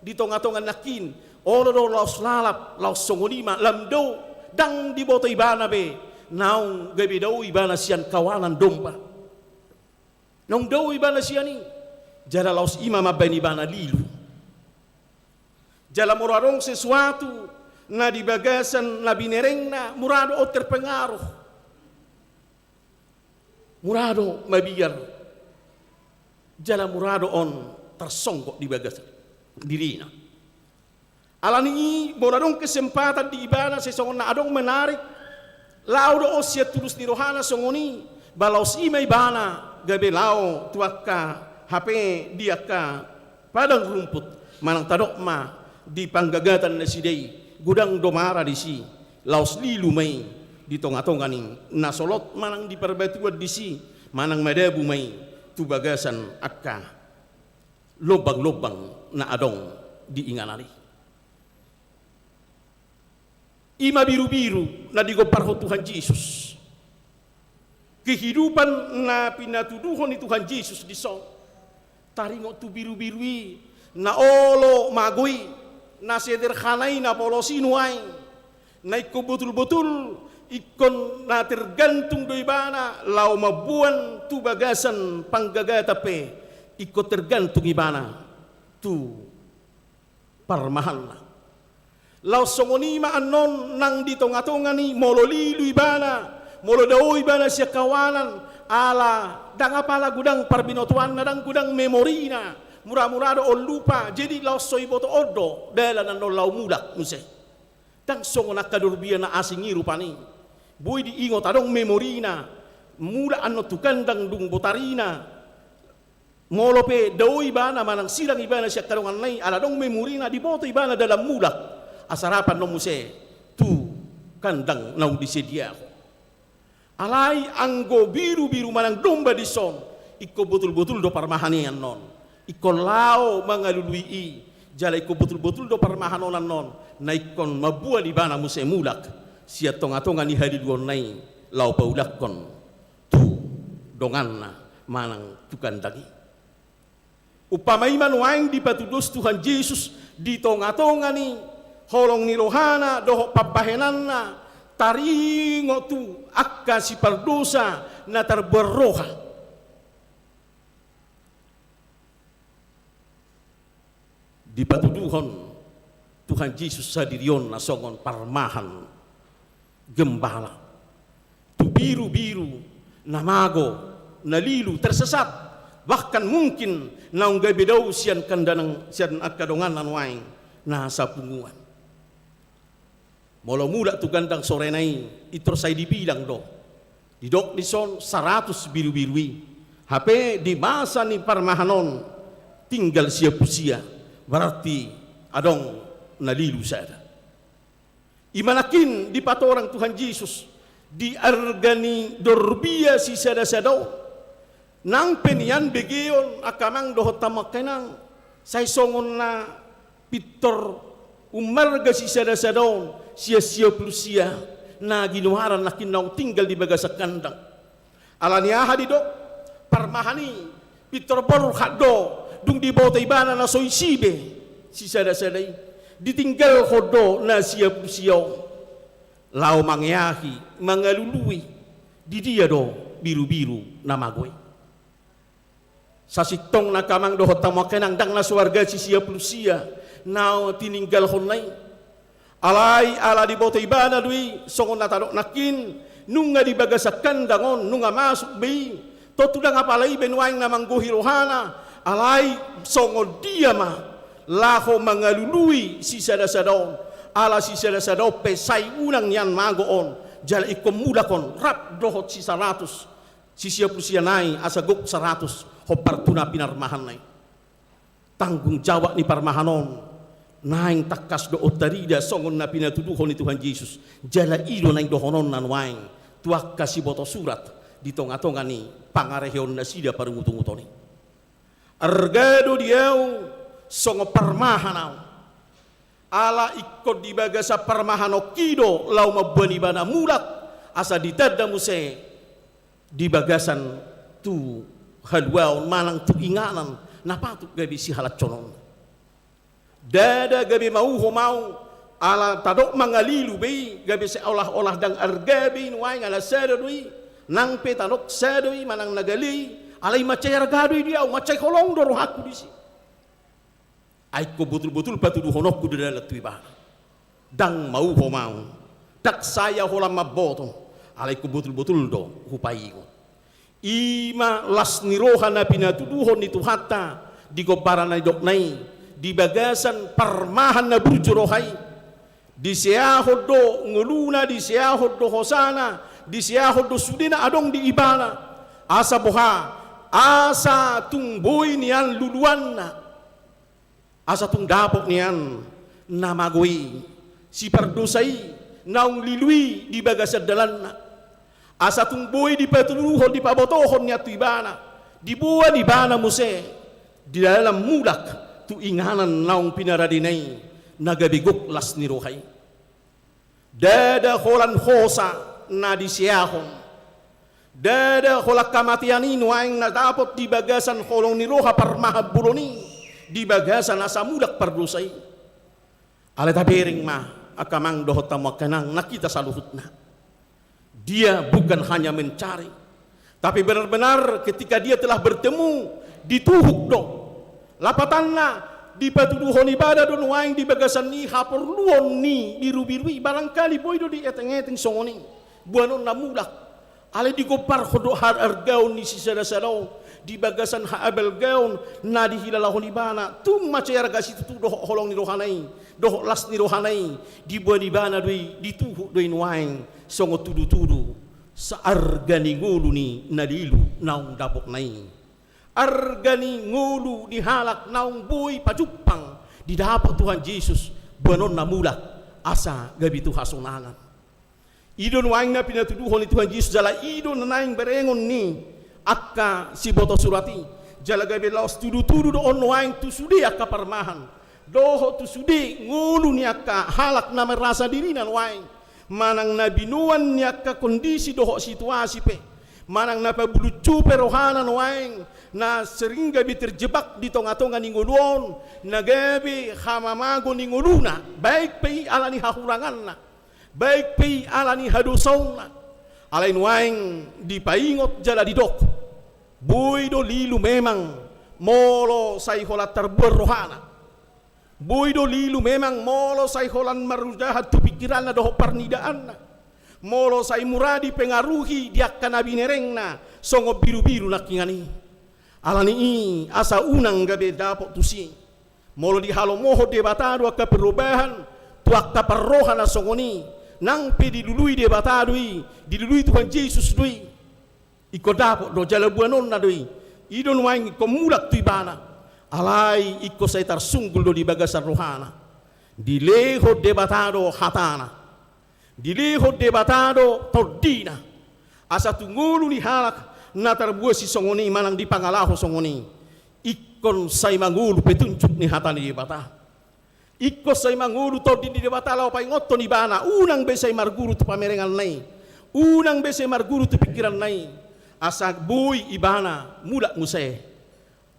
di tonga-tongan nakin ono do laos lalap laos songolima lamdo dang di boto ibana be naung gabi daw ibana siyan kawanan domba nong daw ibana siyan ni jala laos imam abay ibana lilu jala murarong sesuatu na di bagasan na binereng na murado o terpengaruh murado mabiyar jala murado on tersonggok di bagasan dirina alani muradong kesempatan di ibana sesongon na adong menarik laudo o siya tulus ni rohana songoni balaos ima ibana gabe lao tuaka HP diaka padang rumput manang tadok ma di panggagatan na sidei gudang domara di si laos lilu may di tonga-tonga ning nasolot manang di perbatuan di si manang madabu may tubagasan akka lobang-lobang na adong di inganali ima biru-biru na digoparho Tuhan Yesus kehidupan na pinatuduhon ni Tuhan Yesus di song taringo tu biru-birui na olo magui na sederhanay na polosinuay na iko betul-betul ikon na tergantung do ibana lau mabuan tu bagasan panggagatape iko tergantung ibana tu parmahan na lau songonima anon nang di tonga-tonga ni mololilu ibana molodao ibana siya kawanan ala dang apala gudang parbinotuan na dang gudang memori na murah-murah o lupa jadi lau soy boto odo dahil na lau mulak muse tang songo nakadurbiya na asing irupani boy di ingot adong memori na mula ano tukandang dung botarina molope daw ibana manang silang ibana siya kadongan nay ala dong memori na di boto ibana dalam mulak asarapan no muse tu kandang naung disedia ko alay anggo biru-biru manang domba di son iko betul-betul do parmahanian non iko lao mangalului jala iko betul-betul do parmahanonan non na ikon mabuan ibana muse mulak siya tonga-tonga ni hadiduan nai lau paulak kon tu dongan na manang tukandagi upamay man waing di patudos Tuhan Yesus di tonga-tonga ni holong ni rohana doho pabahenan na taringo tu akka si pardosa na terberroha di patuduhon Tuhan Yesus sadirion na songon parmahan gembala tu biru-biru namago nalilu tersesat bahkan mungkin naung gabidaw siyan kandanang siyan akadongan nanwaing na sapunguan mula mula tu gandang sore nai ito say dibilang do didok di son 100 biru-birui HP di masa ni parmahanon tinggal siya pusia berarti adong nalilu sada imanakin di patorang Tuhan Yesus di argani dorbia si sada-sadaw nang penian begeon akamang dohot tamakenang say songon na pitor umarga si sada-sadaw siya plusia na ginuharan na kinaw tinggal di bagasak kandang alaniaha di dok parmahani pitor bor hado dung di bawah ibana na soy sibe si sada-saday ditinggal hodo na siya lau mangyahi mangalului di dia do biru-biru na magoy sa sitong na kamang do tamakenang dang na suarga si siya na tininggal honay alay ala di bawah ibana dui songon na tadok nakin nunga di bagasak kandangon nunga masuk bi totudang apalay benwaing na mangguhi rohana alay songon dia ma laho mangalului si sada-sadaon ala si sada-sadao pesay unang yan magoon jala ikom mulakon rap dohot si 100 sisia pulusia nai asagok 100 hopar tuna pinarmahan nai. Tanggung jawab ni parmahanon naing takas do otarida songon na pinatuduhon ni Tuhan Yesus jala ido naing dohonon nan waing tuak kasih boto surat di tonga-tonga ni pangarehion na sida parungutung-utoni argado diau songo parmahanau ala ikut di bagasa parmahano kido lau mabani bana mulak asa ditadda muse di bagasan tu halwaun manang tu inganan napatu gabi si halat conon dada gabi mau ala tadok mangalilu bei gabi se olah-olah dang argabi nuai ngala sadoi nang pe tadok sadoi manang nagali alai macai argadoi dia macai kolong doro aku disi ai ko betul-betul patudu honokku di dalam tuiba dang mau dak saya holam maboto alai ko betul-betul do hupai ko ima las nirohana pinatuduhon itu hatta di gobaran dok nai di bagasan parmahan na burjurohai di seahod do nguluna di seahod do hosana di seahod do sudina adong di ibana asa boha asa tungboy nian luluanna asa tung dapok nian namagoi si pardosai naung lilui di bagasan dalanna asa tung boy di patuluhon di pabotohon niya tu ibana dibuat di bana muse di dalam mulak tu inganan naung pinaradinay nagabigok las nirohay dada holan hosa na disiyahon dada holak kamatianin waing nadapot di bagasan holong niroha parmahabuloni di bagasan asa mulak pardusay aleta bering mah akamang dohot tamuakanang nakita saluhut na dia bukan hanya mencari tapi benar-benar ketika dia telah bertemu dituhuk do lapatanna di patuduhon ibadah don waing di bagasan ni haporluon ni biru-birui barangkali boy do di eteng-eteng songoni buanon na mulak ale di gopar khodo har argaon ni sisada-sadao di bagasan haabel gaon na di hilalahon ibana tum macay argasi tutu doh holong ni rohanai doh las ni rohanai di buan ibana doi dituhuk doi waing songo tudu-tudu sa argani ngulu ni nadilu naung dapok nai argani ngulu dihalak naung boy pajupang didapat Tuhan Yesus buanon na mulak asa gabi tu hasonangan idon waing na pinatuduhon ni Tuhan Yesus jala idon na naing berengon ni akka si boto surati jala gabi laos tudu-tudu do on waing tu sudi akka parmahan doho tu sudi ngulu ni akka halak na merasa diri nan waing manang nabinuan niya ka kondisi doho situasi pe manang napabulucu perohanan waing na sering gabi terjebak di tonga-tonga ni nguluon na gabi hamamago ni nguluna baik pe ala ni hahurangan na baik pe ala ni hadusaun na alain waing di paingot jala di dok boy do lilu memang molo say holat terbuar rohana boy do lilu memang molo say holan marudahat tu pikiran na doho parnidaan na molo say muradi pengaruhi diak kanabi nereng na songo biru-biru nakingani alani i asa unang gabe dapok tusi molo di halo moho debatado akka perubahan tu akka parrohan na songoni nang pe dilului debatado i dilului Tuhan Yesus doi iko dapok do jala buanon na doi idon waing komulak tu ibana alai iko say tarsunggul do di bagasan rohana dileho debatado hatana dileho debatado tordina asa tungulu ni halak na tarbuas si songoni manang di pangalaho songoni ikon say mangulu petunjuk ni hatani debata ikko say mangulu tordi di debata lao pay ngotto ni bana unang besay marguru tu pamerengan nai unang besay marguru tu pikiran nai asa boy ibana mulak musay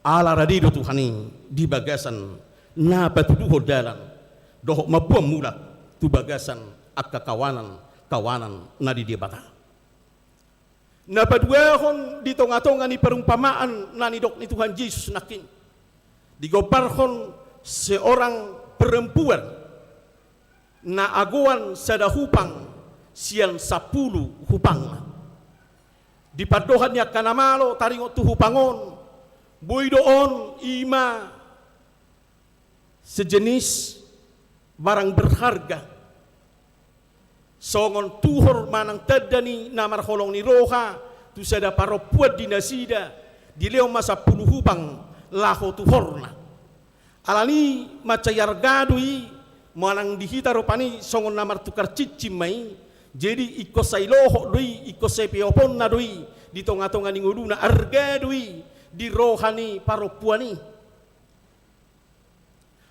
ala radido Tuhani di bagasan na patuduho dalan doho mapuam mulak tu bagasan akka kawanan na di debata na paduahon di tonga-tonga ni perumpamaan na ni dok ni Tuhan Yesus nakin digoparhon seorang perempuan na aguan sada hupang siang 10 hupang di padohan niya kanamalo taringot tu hupangon boy doon ima sejenis barang berharga songon tuhor manang tadani na marholong ni roha tu sada paropuat di nasida di leo masa puluhupang laho tu horna alani macayar gadui manang dihita ropani songon namar tukar cicim mai jadi iko sailoho doi iko sepiopon na doi di tonga-tonga ninguluna arga doi di rohani paropuani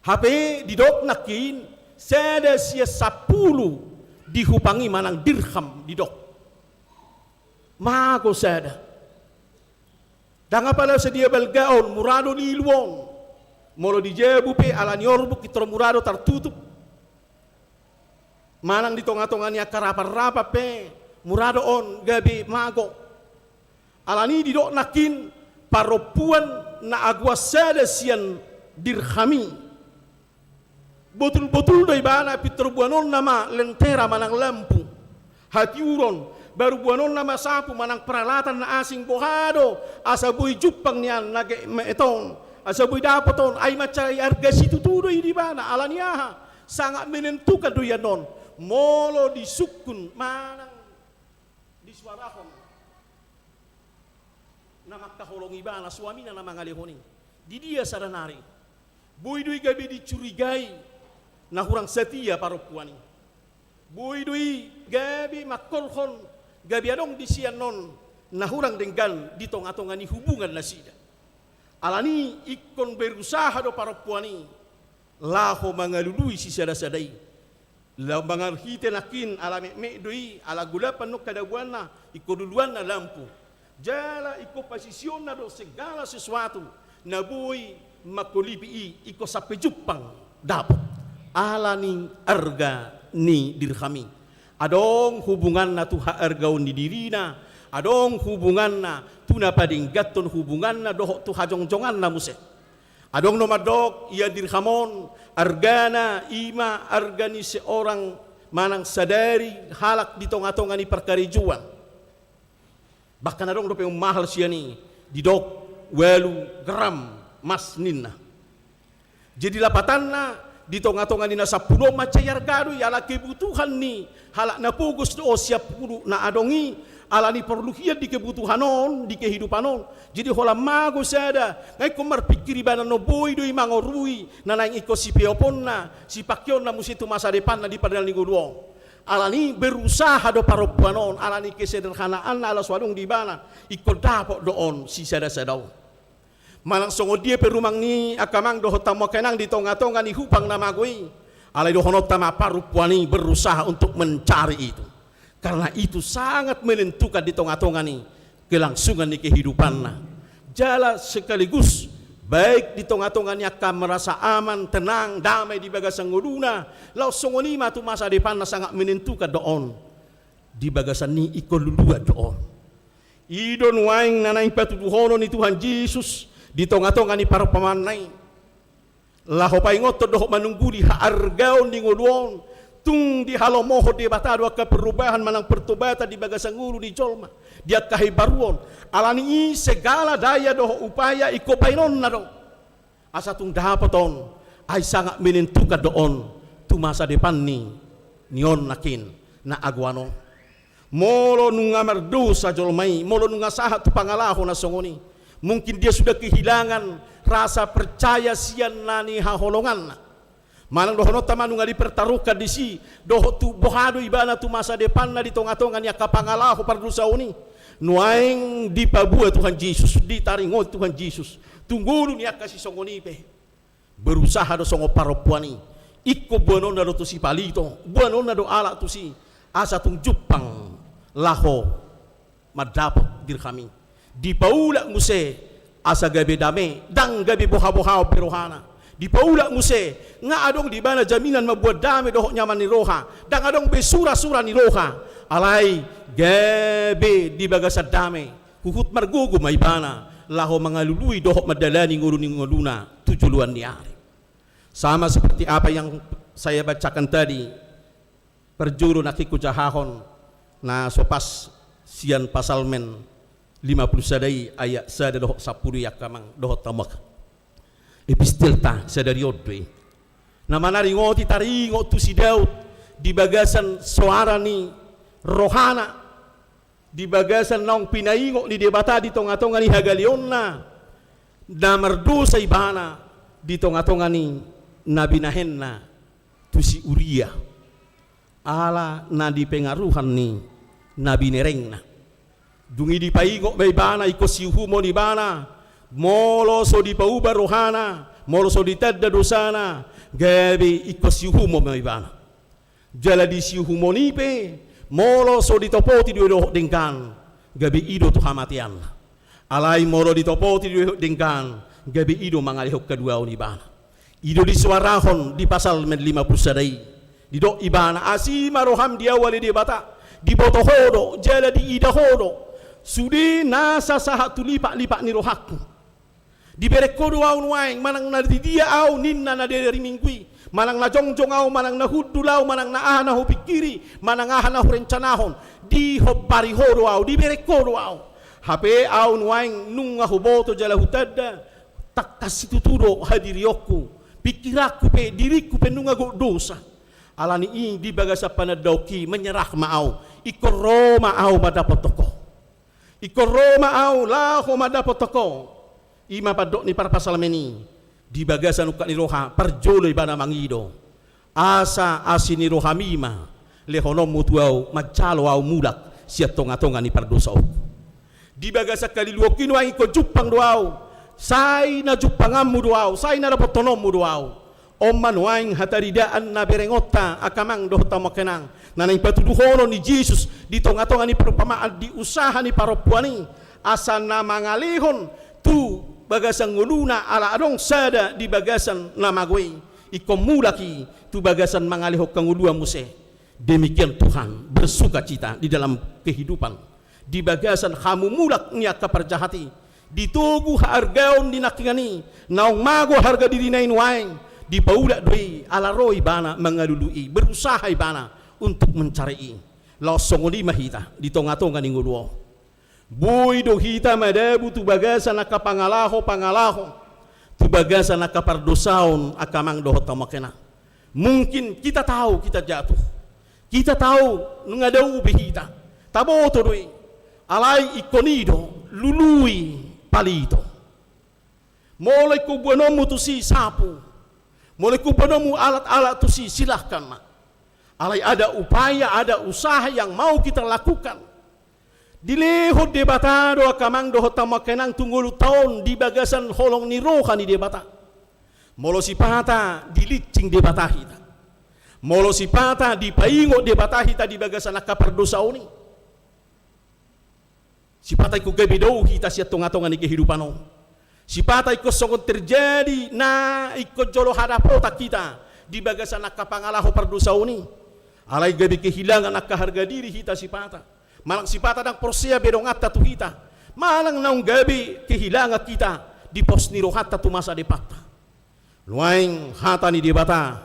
HP didok nakin sada sia 10 dihupangi manang dirham didok mago sada danga pala sedia belgaon murado di luon molo di jebu pe ala nyorbu kitro murado tertutup manang di tonga-tonga ni akarapa-rapa pe murado on gabi mago alani didok nakin paropuan na agwa sada sian dirhami betul-betul doi bana pitro buanon nama lentera manang lampu hati uron baru buanon nama sapu manang peralatan na asing bohado asabui jupang nian nage meton asabui dapoton ay macai arga situ tudoi di bana alaniaha sangat menentukan doyanon molo disukun manang disuarahon nama kaholongi bana suami na nama ngalehoni di dia saranari boy-doi gabi dicurigai na hurang setia paropuani boy-doi gabi makolhon gabi adong disianon na hurang denggan di tonga-tongani hubungan nasida alani ikon berusaha do paropuani laho mangalului si sada-sadai la mangarhite nakin ala me doi ala gulapan no kadabuana iko duluan na lampu jala iko posisyon na do segala sesuatu na boy makolipi iko sape jupang dapat alani arga ni dirhami adong hubungan na tuha argaon di dirina adong hubungan na tuna pading gaton hubungan na doho tuha jongjongan na muse adong nomadok ia dirhamon argana ima argani seorang manang sadari halak di tonga-tonga ni perkarijuan bahkan adong dope mahal siani didok welu gram mas ninna jadi lapatan na di tonga-tonga ni nasa pulo macayar garu ya ala kebutuhan ni halak na pugus do siap pulu na adongi ala ni perluhian di kebutuhanon di kehidupanon jadi hola mago sada ngai komar pikiri bana no boy doi mangorui na nang iko si peopon na si pakyon na musitu masa depan na di padal ni guduong ala ni berusaha do paropuanon ala ni kesederhanaan na ala swadung di bana iko dapok doon si sada-sadau malang songo dia perumang ni akamang doho tamo kenang di tonga-tonga ni hupang namagui alai doho tama parupuani berusaha untuk mencari itu karena itu sangat menentukan di tonga-tonga ni kelangsungan ni kehidupan na jala sekaligus baik di tonga-tonga ni akan merasa aman tenang damai di bagasan nguduna lau songo ni matu masa depan na sangat menentukan doon di bagasan ni iko lulua doon idon waing nanaing patuduhono ni Tuhan Yesus di tonga-tonga ni para pamanay laho paingot doho manungguli haargaon di nguluon tung di halomoho di batado ka perubahan manang pertobatan di bagasan ngulu di jolma dia kahibaruon alani segala daya doho upaya iko painon na do asa tung dapaton ay sangat menentukan doon tu masa depan ni nion nakin na agwano molo nunga mardosa jolmai molo nunga sahat tu pangalaho na songoni mungkin dia sudah kehilangan rasa percaya sian nani haholongan manang dohono tamanu ngali pertaruhkan di si doho tu bohado ibana tu masa depan na di tonga-tonga ni kapangalaho pardusa uni nuaing di pabua Tuhan Yesus di taringot Tuhan Yesus tunggulu ni akasi songonipe berusaha do songo paropuani ikko buanon do tu si palito buanon do ala tu si asa tung jupang laho madapot dirhami di paula muse asa gabe dame dang gabe boha-boha perohana di paula muse nga adong di bana jaminan mabuat dame dohok nyaman ni roha dang adong be sura-sura ni roha alai gabe di bagasa dame huhut margugu may bana laho mangalului dohok madalani nguruni nguluna tujuluan ni ari sama seperti apa yang saya bacakan tadi perjuru nakiku jahahon na sopas sian pasal men 50 sadai ayat sada dohok 10 yakamang dohok tamak epistilta sadari odwe nama nari ngoti taringo tu si Daud di bagasan suara ni rohana di bagasan naong pinaingo ni debata di tonga-tonga ni hagalion na merdosa ibana di tonga-tonga ni nabinahen na tu si Uria ala na di pengaruhan ni nabinereng na dungi di paingo may bana iko si humo ni bana molo so di pauba rohana molo so di tadda dosana gabi iko si humo may bana jala di si humo nipe molo so ditopoti dua dengkan gabi ido tu hamatian alai molo ditopoti dua dengkan gabi ido mangalihok kedua ni bana ido di suarahon di pasal 50 sadai di do ibana asima roham dia wali di bata di botohodo jala di idahodo sudi nasa sahat tulipak-lipak ni rohakku di berekodo au nuaing manang na di dia au ninna na dari mingkui manang na jongjong au manang na hudulau manang na ahana ho pikiri manang ahana ho rencanahon di hobbari hodo au di berekodo au hape au nuaing nunga ho boto jala hutada tak kasih tuturo hadiriyokku pikirakku pe diriku pe nunga go dosa alani i di bagasa panadauki menyerah maau ikor Roma au madapat toko ikor Roma au laho madapat toko ima padok ni para pasal meni di bagasan ukat ni roha perjolo ibana mangido asa asini roha mima lehonom mutuau macalo au mulak siat tonga-tonga ni pardosa di bagasa kali luokino ai ko jupang doau sai na jupangammu doau sai na dapat tonommu doau omman waing hataridaan na berengota akamang dohta makenang nanay patuduhono ni Jesus di tonga-tonga ni perumpamaan di usaha ni paropuani asa na mangalihon tu bagasan nguluna ala adong sada di bagasan namagwe ikomulaki tu bagasan mangalihok kangulua muse demikian Tuhan bersuka cita di dalam kehidupan di bagasan kamu mulak niat kaperjahati ditugu hargaon dinakingani naong mago harga diri nain waeng di paulak doi ala roi bana mengalului berusaha ibana untuk mencari laosongoli mahita di tonga-tonga ni nguluo Boy do hita madabu tu bagasan nakapangalaho tu bagasan nakapardosaon akamang dohot tamakena. Mungkin kita tahu kita jatuh, kita tahu nungadau behita, taboto doi, alai ikonido, lului palito. Mulai kubuanomu tu si sapu, mulai kubuanomu alat-alat tu si silahkan mak. Alai ada upaya, ada usaha yang mau kita lakukan. Dilehod debatado akamang dohot tamakenang tunggulu tahun di bagasan holong ni roha ni debata. Molo sipata dilicing debata hita. Molo sipata di paingo debata hita di bagasan akapardosa oni. Sipata iku gebidou hita siat tonga-tonga ni kehidupan o. Sipata iku songon terjadi na iku jolo hadapota kita di bagasan akapangalaho pardosa oni. Alai gabi kehilangan akaharga diri hita sipata. Malang sipata dang prosia bedong atta tu kita. Malang naung gabi kehilangan kita di pos ni rohata tu masa depata. Luaing hata ni debata,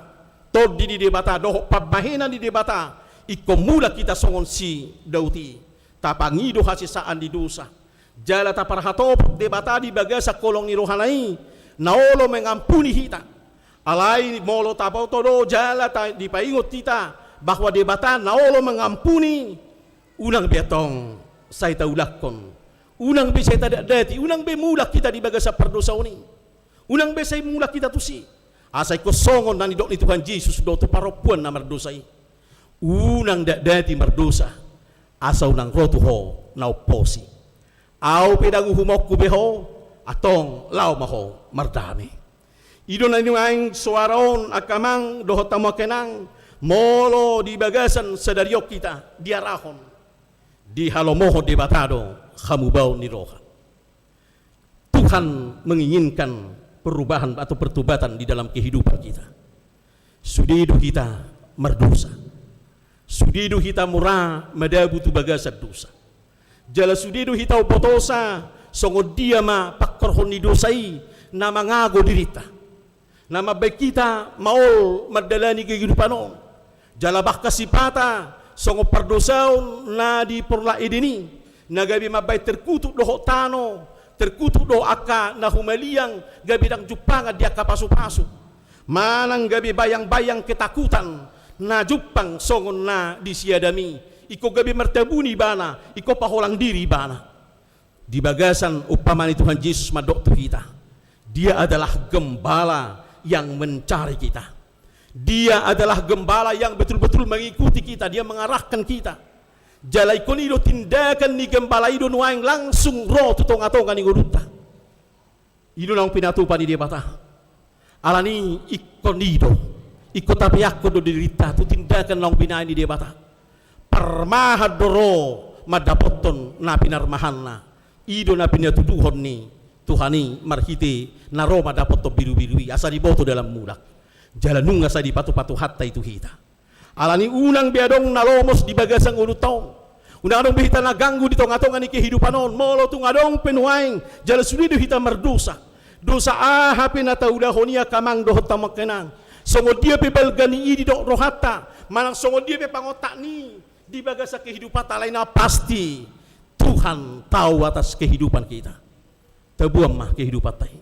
todi di debata, doh pabahena di debata. Ikomula kita songon si dauti. Tapangido hasisaan di dosa. Jala taparhatop debata di bagasa kolong ni rohanai. Naolo mengampuni kita. Alai molo tapau todo jala di paingot kita bahwa debata naolo mengampuni. Unang betong saya taulakon, unang be saya tidak dati, unang be mulak kita di bagasa pardosa ini, unang be saya mulak kita tusi, asai kosongon nani dok ni Tuhan Yesus do tu paropuan na merdosai, unang dak dati merdosa, asa unang rotu ho na oposi, au pedangu humokku beho, atong lau maho merdame, idon na aing suaraon akamang dohot tamakenang, molo di bagasan sedariok kita diarahon. Di halomoho debatado hamubau ni roha. Tuhan menginginkan perubahan atau pertobatan di dalam kehidupan kita. Sudidu kita merdosa. Sudidu kita murah madabu tu bagasa dosa. Jala sudidu kita upotosa songod dia ma pakkorhon ni dosai na mangago dirita. Nama baik kita maol madalani kehidupan on. Jala bakasipata songo pardosaon na di porla edini nagabi mabay terkutuk doho tano terkutuk doho aka na humaliang gabi dang jupanga dia kapasu-pasu manang gabi bayang-bayang ketakutan na jupang songon na disiadami iko gabi mertabuni bana, iko paholang diri bana. Di bagasan upamani Tuhan Yesus madok tu kita. Dia adalah gembala yang mencari kita. Dia adalah gembala yang betul-betul mengikuti kita, dia mengarahkan kita. Jalai konido tindakan ni gembala ido nuaing langsung roh tutong-atongan ni guruta. Ido nang pinatupan ni dia bata. Alani ikonido, ikut tapi aku do dirita tu tindakan nang pinai ni dia bata. Parmahadoro madapoton na pinarmahanna. Ido na pinatuduhon ni Tuhani marhiti na Roma dapat to biru-birui asa diboto dalam mulak. Jalanung asa di patu-patu hatta itu hita. Alani unang biadong nalomos di bagasang ulutong. Unang adong bihita naganggu di tong-atongan ni kehidupan on. Molo tung adong penuaing jala sulido hita merdosa. Dosa ahapin na taudahonia kamang dohot tamakenang. Songo dia pe balgani di dok rohata. Manang songo dia pe pangotak ni di bagasa kehidupan talay na pasti Tuhan tahu atas kehidupan kita. Tabuam mah kehidupan tay.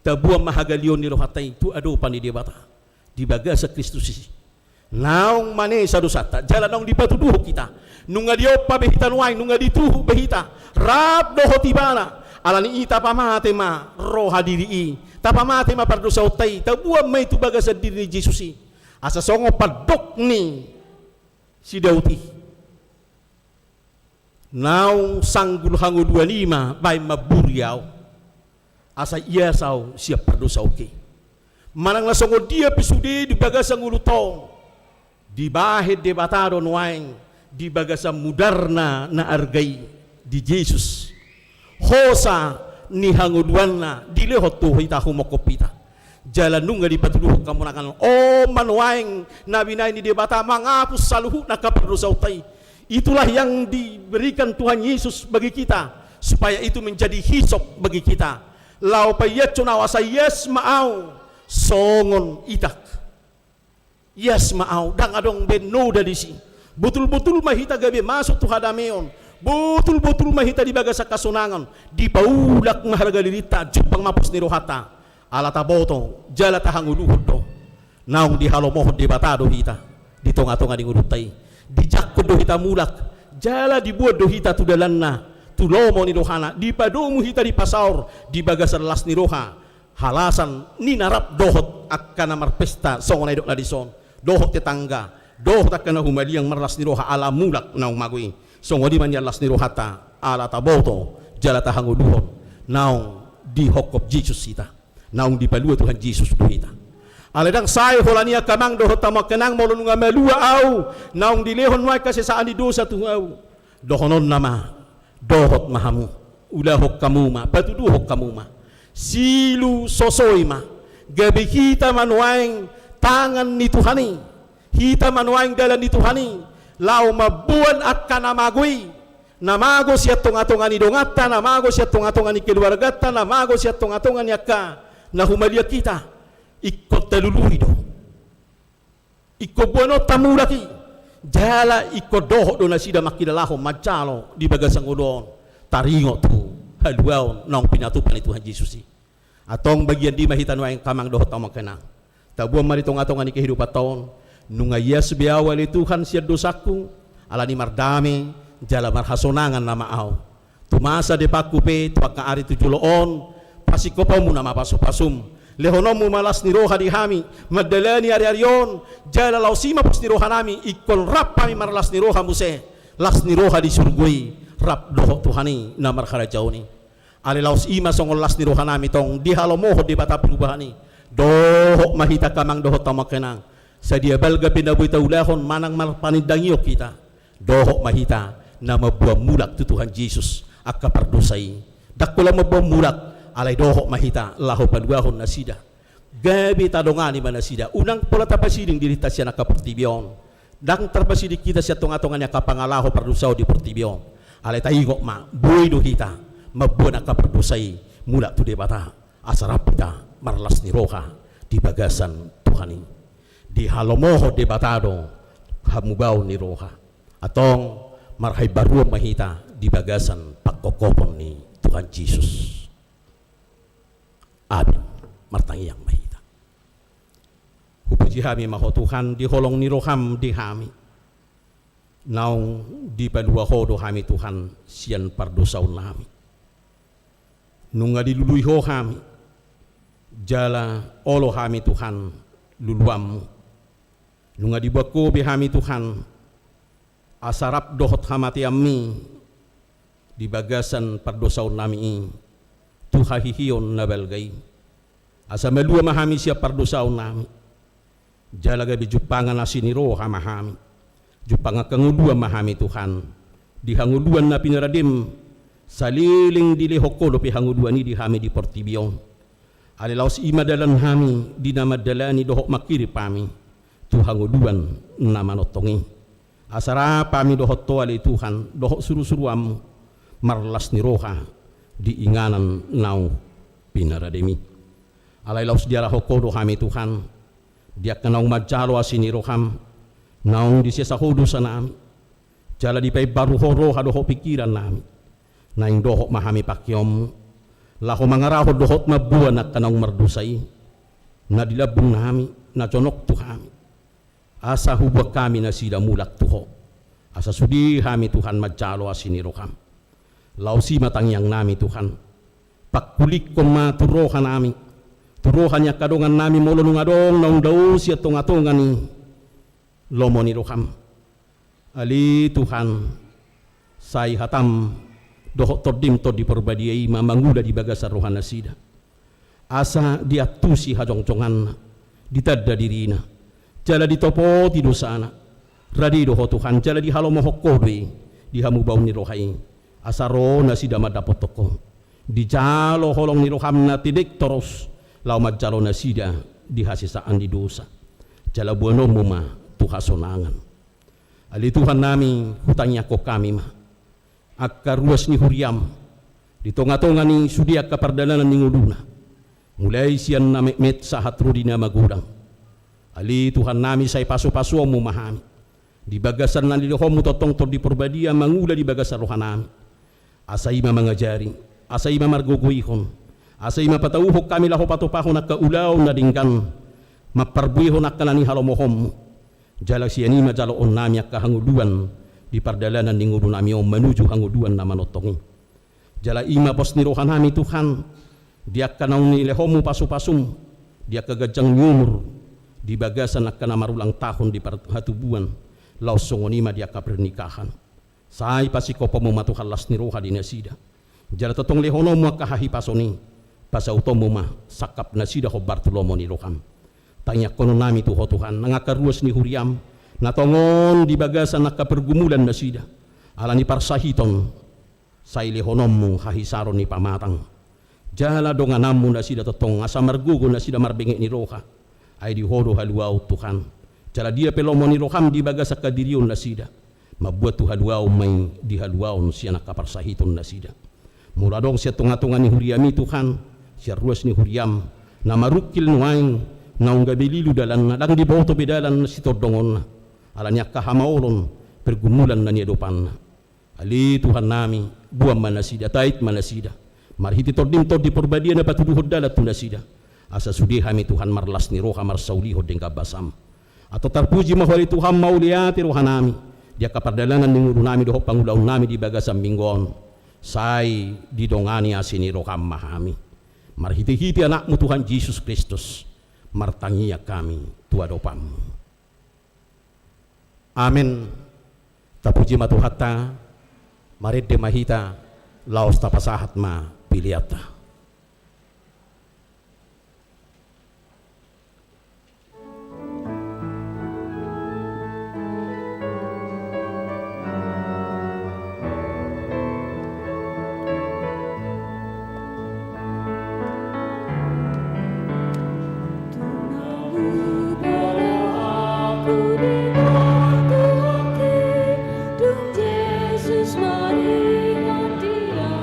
Tabuam mah hagalion ni rohatay tu adopan ni dia bata. Di bagasa Kristus. Naong mane sa dosata jalan naong dipatuduho kita. Nunga diopa behita nuay nunga dituhu behita. Rab doho tibana. Alani ita pamate ma roha diri i. Tapamate ma pardosa utay. Tabuam ma itu bagasa diri ni Jesus i. Asa songo padok ni si Dauti. Naong sanggul hangu 25 bay maburiaw. Asa iya saw siap berdosa oke. Manang lasongo dia pisude di bagasang ulutong. Di bahid de batado nuaing. Di bagasang mudarna na argay di Jesus. Hosa ni hanguduan na dilehot to hita humokopita. Jalan nunga di patuduh kamunakan. Oh manuaing nabinay ni debata mangapus saluhu na kaperdosa utay. Itulah yang diberikan Tuhan Yesus bagi kita. Supaya itu menjadi hisop bagi kita. Lau payet cunawasa yes maau songon itak yes maau dang adong beno dari si betul-betul mahita gabe masuk tu hadameon betul-betul mahita di bagasa kasunangan di paulak maharga dirita jupang mapus ni rohata ala taboto jala tahanguluhud do naung di halomohod di batado hita di tonga-tonga di ngurutai di jakko do hita mulak jala dibuat do hita tu dalanna tu lomo ni rohana di padomu hita di pasaur di bagasar las ni roha halasan ni narap dohot akan marpesta songon idok ladison dohot tetangga dohot akan humali yang marlas ni roha ala mulak naung magui songon di manya las ni rohata ala taboto jala tahanguduhon naung di hokop Jesus hita naung di palua Tuhan Yesus do hita aledang say holania kamang dohot tamakenang molununga melua au naung di lehon wai kasesaan di dosa tu au dohonon nama dohot mahamu ulahok kamu ma patuduhok kamu ma silu sosoy ma gabi kita manuaing tangan ni Tuhani kita manuaing dalan ni Tuhani lau mabuan at kanamagui namago siya tong-atongan ni dongata namago siya tong-atongan ni keluargata namago siya tong-atongan ni akka na humalia kita ikot talului do ikot buano tamuraki jala ikut dohok do nasida makidalaho macalo di bagasang ulon taringo tu haluaon nong pinatupan ni Tuhan Yesus atong bagian di mahitan waing kamang dohot tamang kenang tabuam maritong atongan ni kehidupan taon nunga yes biawa ni Tuhan siya dosaku alani mardame jala marhasonangan nama au tumasa de pakupe tuaka ari tujuloon pasikopa mo na mapasupasum lehonomu malas ni roha di hami madalani ari-arion jala lausima pas ni roha nami ikol rap kami marlas ni roha muse las ni roha di surgui rap dohok Tuhani na marharajau ni ali laus ima songol las ni roha nami tong di halomoho di bata perubahan ni dohok mahita kamang dohok tamakenang sadia balga pinabuhi taulahon manang marpanindangiyok kita dohok mahita na mabuang mulak tu Tuhan Yesus akka pardosai dakula mabuang mulak alay dohok mahita laho paduahon na sida gabi tadongani man na sida unang pola tapasiling dirita siya nakapertibion dang terpasidik kita siya tong-atongan niya kapangalaho pardusaw di pertibion alay taingok ma buhay do hita mabuan nakaperdosay mula tu debata asarap kita marlas ni roha di bagasan Tuhani di halomoho debatado hamubaw ni roha atong marhay baruang mahita di bagasan pagkokopon ni Tuhan Yesus. Amin. Martangiyang mahita. Hupuji hami maho Tuhan di holong ni roham di hami. naung di padua hodo kami Tuhan sian pardosau nami. Nunga dilului ho kami, jala olo kami Tuhan luluammu. Nunga dibako be kami Tuhan, asarap dohot hamati ammi, di bagasan pardosau nami tuhahihion nabalgay. Asa melua mahami siya pardosau nami, jala gabi jupangan asiniro hamahami. Jupanga kangudua mahami Tuhan, di hanguduan na pinaradim, saliling dili hokolo pi hanguduan ni di hami di Portibion. Alilaos imadalan hami di namadalani dohok makiri pami, tu hanguduan na manotongi. Asara pami dohok to ali Tuhan, dohok suru-suruam marlas ni roha di inganan nau pinarademi. Alilaos diara hokolo hami Tuhan, dia kenau majalo asini roham, naung di sisa hodo sa nami, jala di pay baru horo hadoho pikiran nami, naing dohok mahami pakyom, laho mangaraho dohot mabuan at kanang mardusay, na dilabong nami, na jonok tu kami, asa hubak kami na sila mulak tuho, asa sudi kami Tuhan majalo asiniro kam, lausi matangyang nami Tuhan, pakulik kong maturohan nami, turohan niya kadongan nami molonong adong naung daw siya tungatungan ni, lomo ni roham ali Tuhan say hatam dohok todim to di perbadiai mamangula di bagasar rohana sida asa diatusi hajongcongan ditadda dirina jala ditopo ti dosana radi doho Tuhan jala di halomo hokkodwe di hamu bau ni rohai asa ro na sida madapot toko di jalo holong ni roham na tidik toros lau majalo na sida di hasisaan di dosa jala buano muma tuhasonangan. Ali Tuhan nami hutangnya ko kami ma. Akka ruas ni huriam. Di tonga-tonga ni sudia kapardalanan ni nguduna. Mulai siyan na met sa hatrudi na magudang. Ali Tuhan nami say paso-paso mo mahami. Di bagasan na nilihom mo totong to di porbadia mangula di bagasan rohan nami. Asay mamangajari. Asay mamarguguyhon. Asay mapatauhok kami laho patupahon na kaulaw na dinggan. Maparbuihon na kanani halomohom. Jala siani majalo on nami akka hanguduan di pardalanan ni ngudu nami menuju hanguduan na manotongi. Jala ima pos ni rohan nami Tuhan dia kanaung ni lehomu pasu-pasum dia kagajang nyumur di bagasan akka na marulang tahun di hatubuan laos songonima dia ka pernikahan. Sai pasikopo mo matuhalas ni roha di nasida. Jala totong lehono mo akka hahipasoni pasautomo ma sakap nasida ho Bartolomo ni roham. Tanya kono nami tuho Tuhan nangakaruas ni huriam natongon di bagasan nakapergumulan na sida alani parsahiton sa ilihonommu hahisaron ni pamatang jala donganammu na sida totong asa margugo na sida marbenge ni roha ay di hodo haluaw Tuhan jala dia pelomo ni roham di bagasa kadirion na sida mabuat tu haluaw may di haluaw siya nakaparsahiton na sida mula dong siya tungatungan ni huriami Tuhan siya ruas ni huriam na marukil nuaing naung gabililu dalan na dang di boto bedalan si tordongon na alanya kahamaolon pergumulan na niya dopan na ali Tuhan nami buam manasida tait manasida marhiti tordim to di perbadian na patuduhod dalat tu nasida asa sudi kami Tuhan marlas ni roha marsaulihod deng kabasam atau terpuji mahwali Tuhan mauliati roha nami dia kapardalanan ni nguru nami dohok pangulaw nami di bagasam minggon say didongani asini roha mahami marhiti-hiti anakmu Tuhan Yesus Kristus martangia kami tua dopam. Amin. Tapuji matuhatta marid de mahita laos tapasahat ma piliata. Jesus Maria dia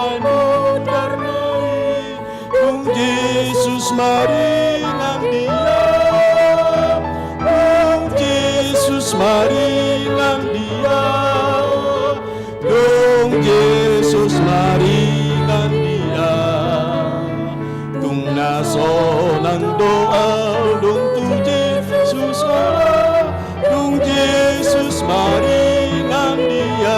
bain mundar nai dung Jesus maringan dia dung Jesus maringan dia dung Jesus maringan dia dung nasonan doa dung tu Jesus Allah dung Jesus maringan dia.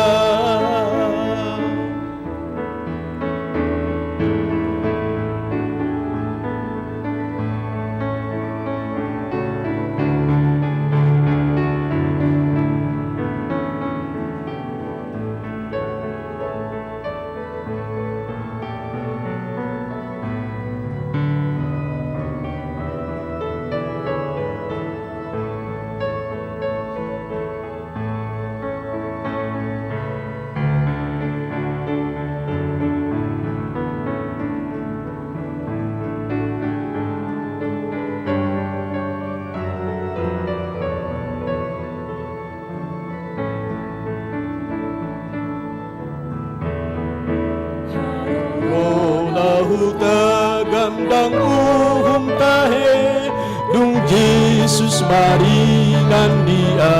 Huta gandang uhum tahe dung Jesus maringan dia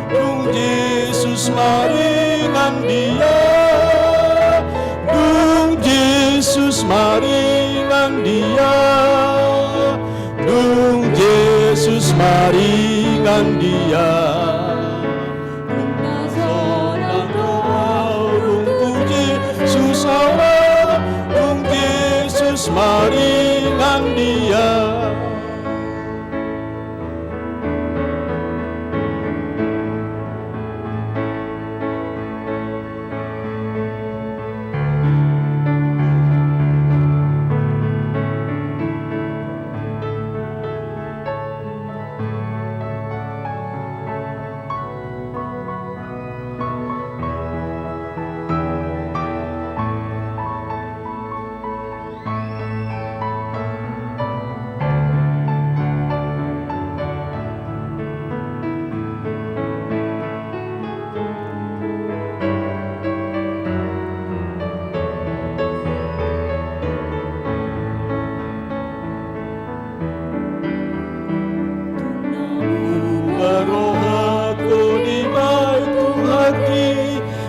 dung Jesus maringan dia dung Jesus maringan dia dung Jesus maringan dia. Dung Jesus maringan dia.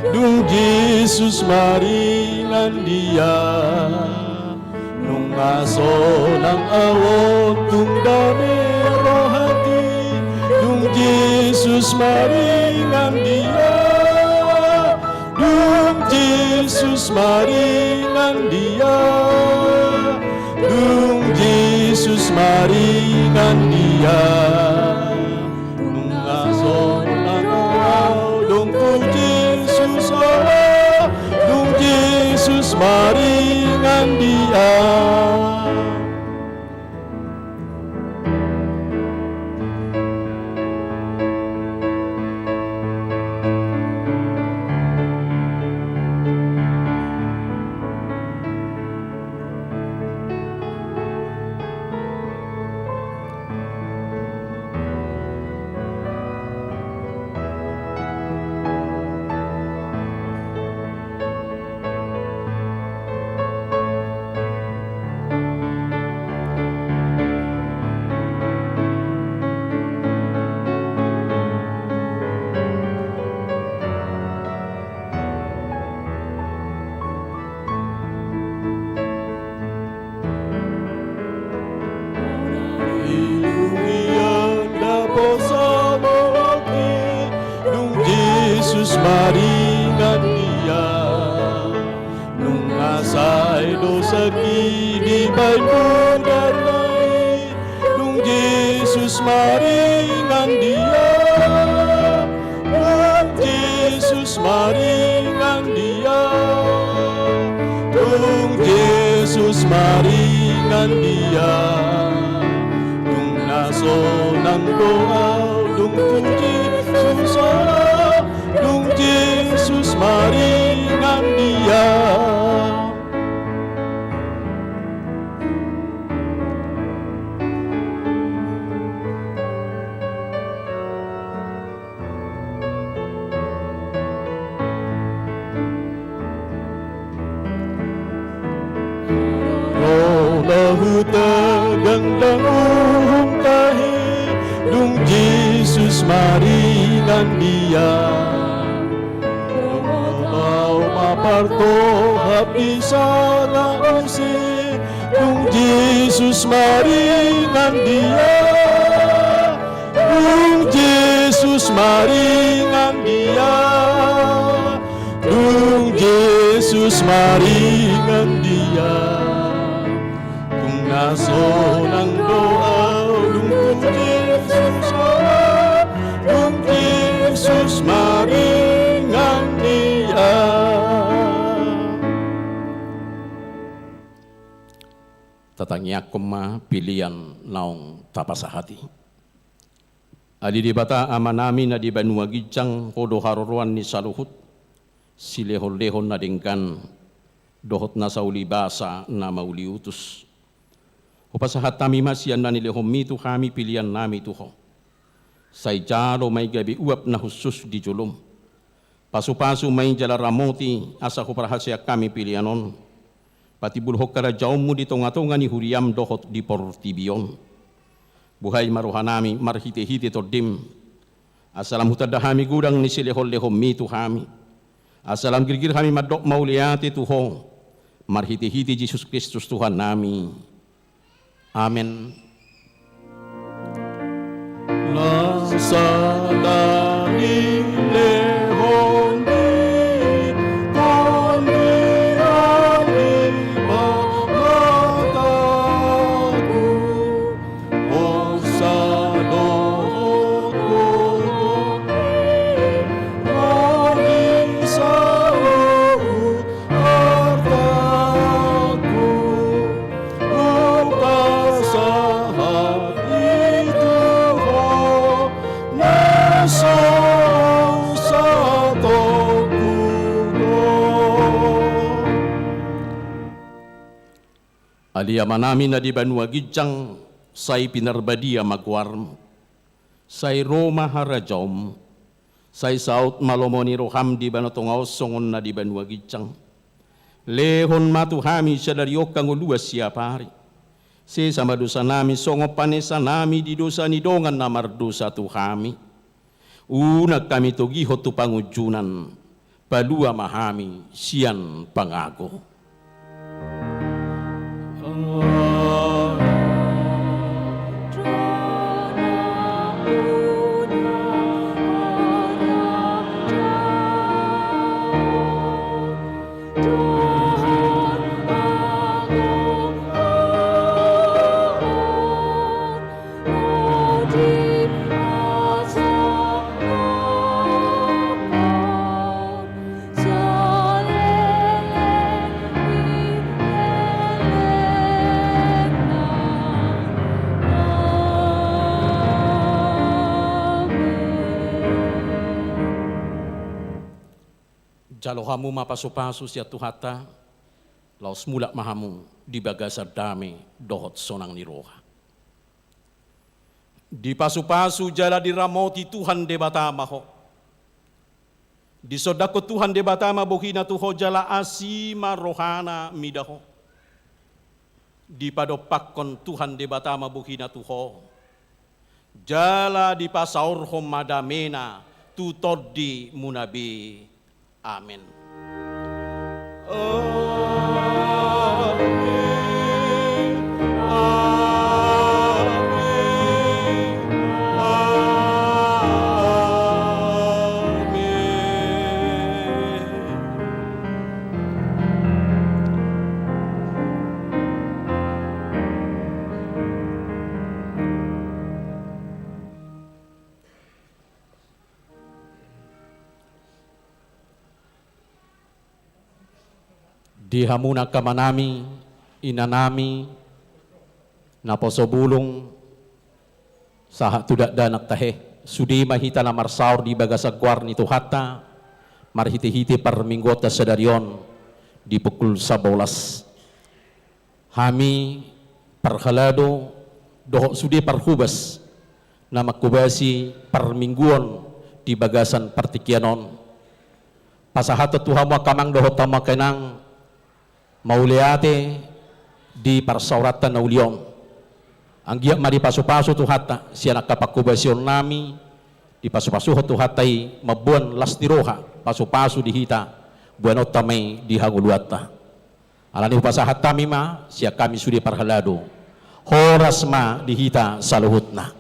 Dung Jesus maringan dia nung aso ng awon tung dami rohati dung Jesus maringan dia dung Jesus maringan dia dung Jesus maringan dia nung aso ng awon dung Jesus Allah dung Jesus maringan dia. Jesus maringan dia nung asay dosa kini bay mundar nai nung Jesus maringan dia nung Jesus maringan dia nung Jesus maringan dia nung naso ng doa nung Jesus Allah nung Jesus maringan dia. dengan dia. Kau maparto happy sana usi, kung Jesus maringan dia, kung Jesus maringan dia, kung Jesus maringan dia, kung naso ng doa, kung Jesus kung Jesus maringan dia. Tatangnya kuma pilihan naong tapasahati. Adi di bata amanami na di Banua Gijang kodo haruruan ni saluhut silehon-lehon na dingkan dohot na sa ulibasa na mauliutus. Upasahat tami masyan na nilehom mitu kami pilihan nami tuho. Say jalo may gabi uap na husus di julum. Pasu-pasu may jala ramoti asa kuparahasya kami pilihanon. Pati bulhok kara jaummu di tonga-tonga ni huriam dohot di portibion. Buhay maruhanami marhite-hite tordim. Asalam hutadahami gudang ni silehol-lehom mitu kami. Asalam girgir kami madok mauliati tuho. Marhite-hite Jesus Kristus Tuhan nami. Amen. Nasa langit lehon di kami ang ipamatago, o sa loob ko kami sa loob at ako, upang sa ito Aliyaman namin na di Banua Gijang say pinarbadia magwarm, say Roma harajom, say South Malomoni roham di Banatongaw songon na di Banua Gijang. Lehon matuhami siya dari okang uluas siya pari. Si sama dosa nami songo panesa nami di dosa ni dongan na mardosa tu kami. Unag kami tugihot tu pangujunan, palua mahami siyan pangago. Jalo hamu mapaso-paso siya tuhata, laos mulak mahamu di bagasa dami dohot sonang ni roha. Di pasu-pasu jala di ramoti Tuhan de batama ho. Di sodako Tuhan de batama buhina tuho jala asima rohana midaho. Di padopakon Tuhan de batama buhina tuho. Jala di pasaur hom madamena tutodi munabi. Amin. Amin. Di hamuna kamanami, inanami, naposobulong, sahat tidak danak tahe, sudi mahita na marsaur di bagasagwar ni Tuhata, marhiti-hiti parminggota sa daryon, di pukul 12. Hami parhalado, doho sudi parhubas, na makubasi parmingguon di bagasan partikianon. Pasahato Tuhan mo kamang doho tama kenang, mauliate di parsauratan na ulion. Ang giyak maripaso-paso to hata siya nakapakubasyon nami di pasu-pasu hotu hatai mabuan las niroha pasu-pasu di hita buan otamay di hanguluata alani upasahat kami ma siya kami sudi parhalado horas ma di hita saluhutna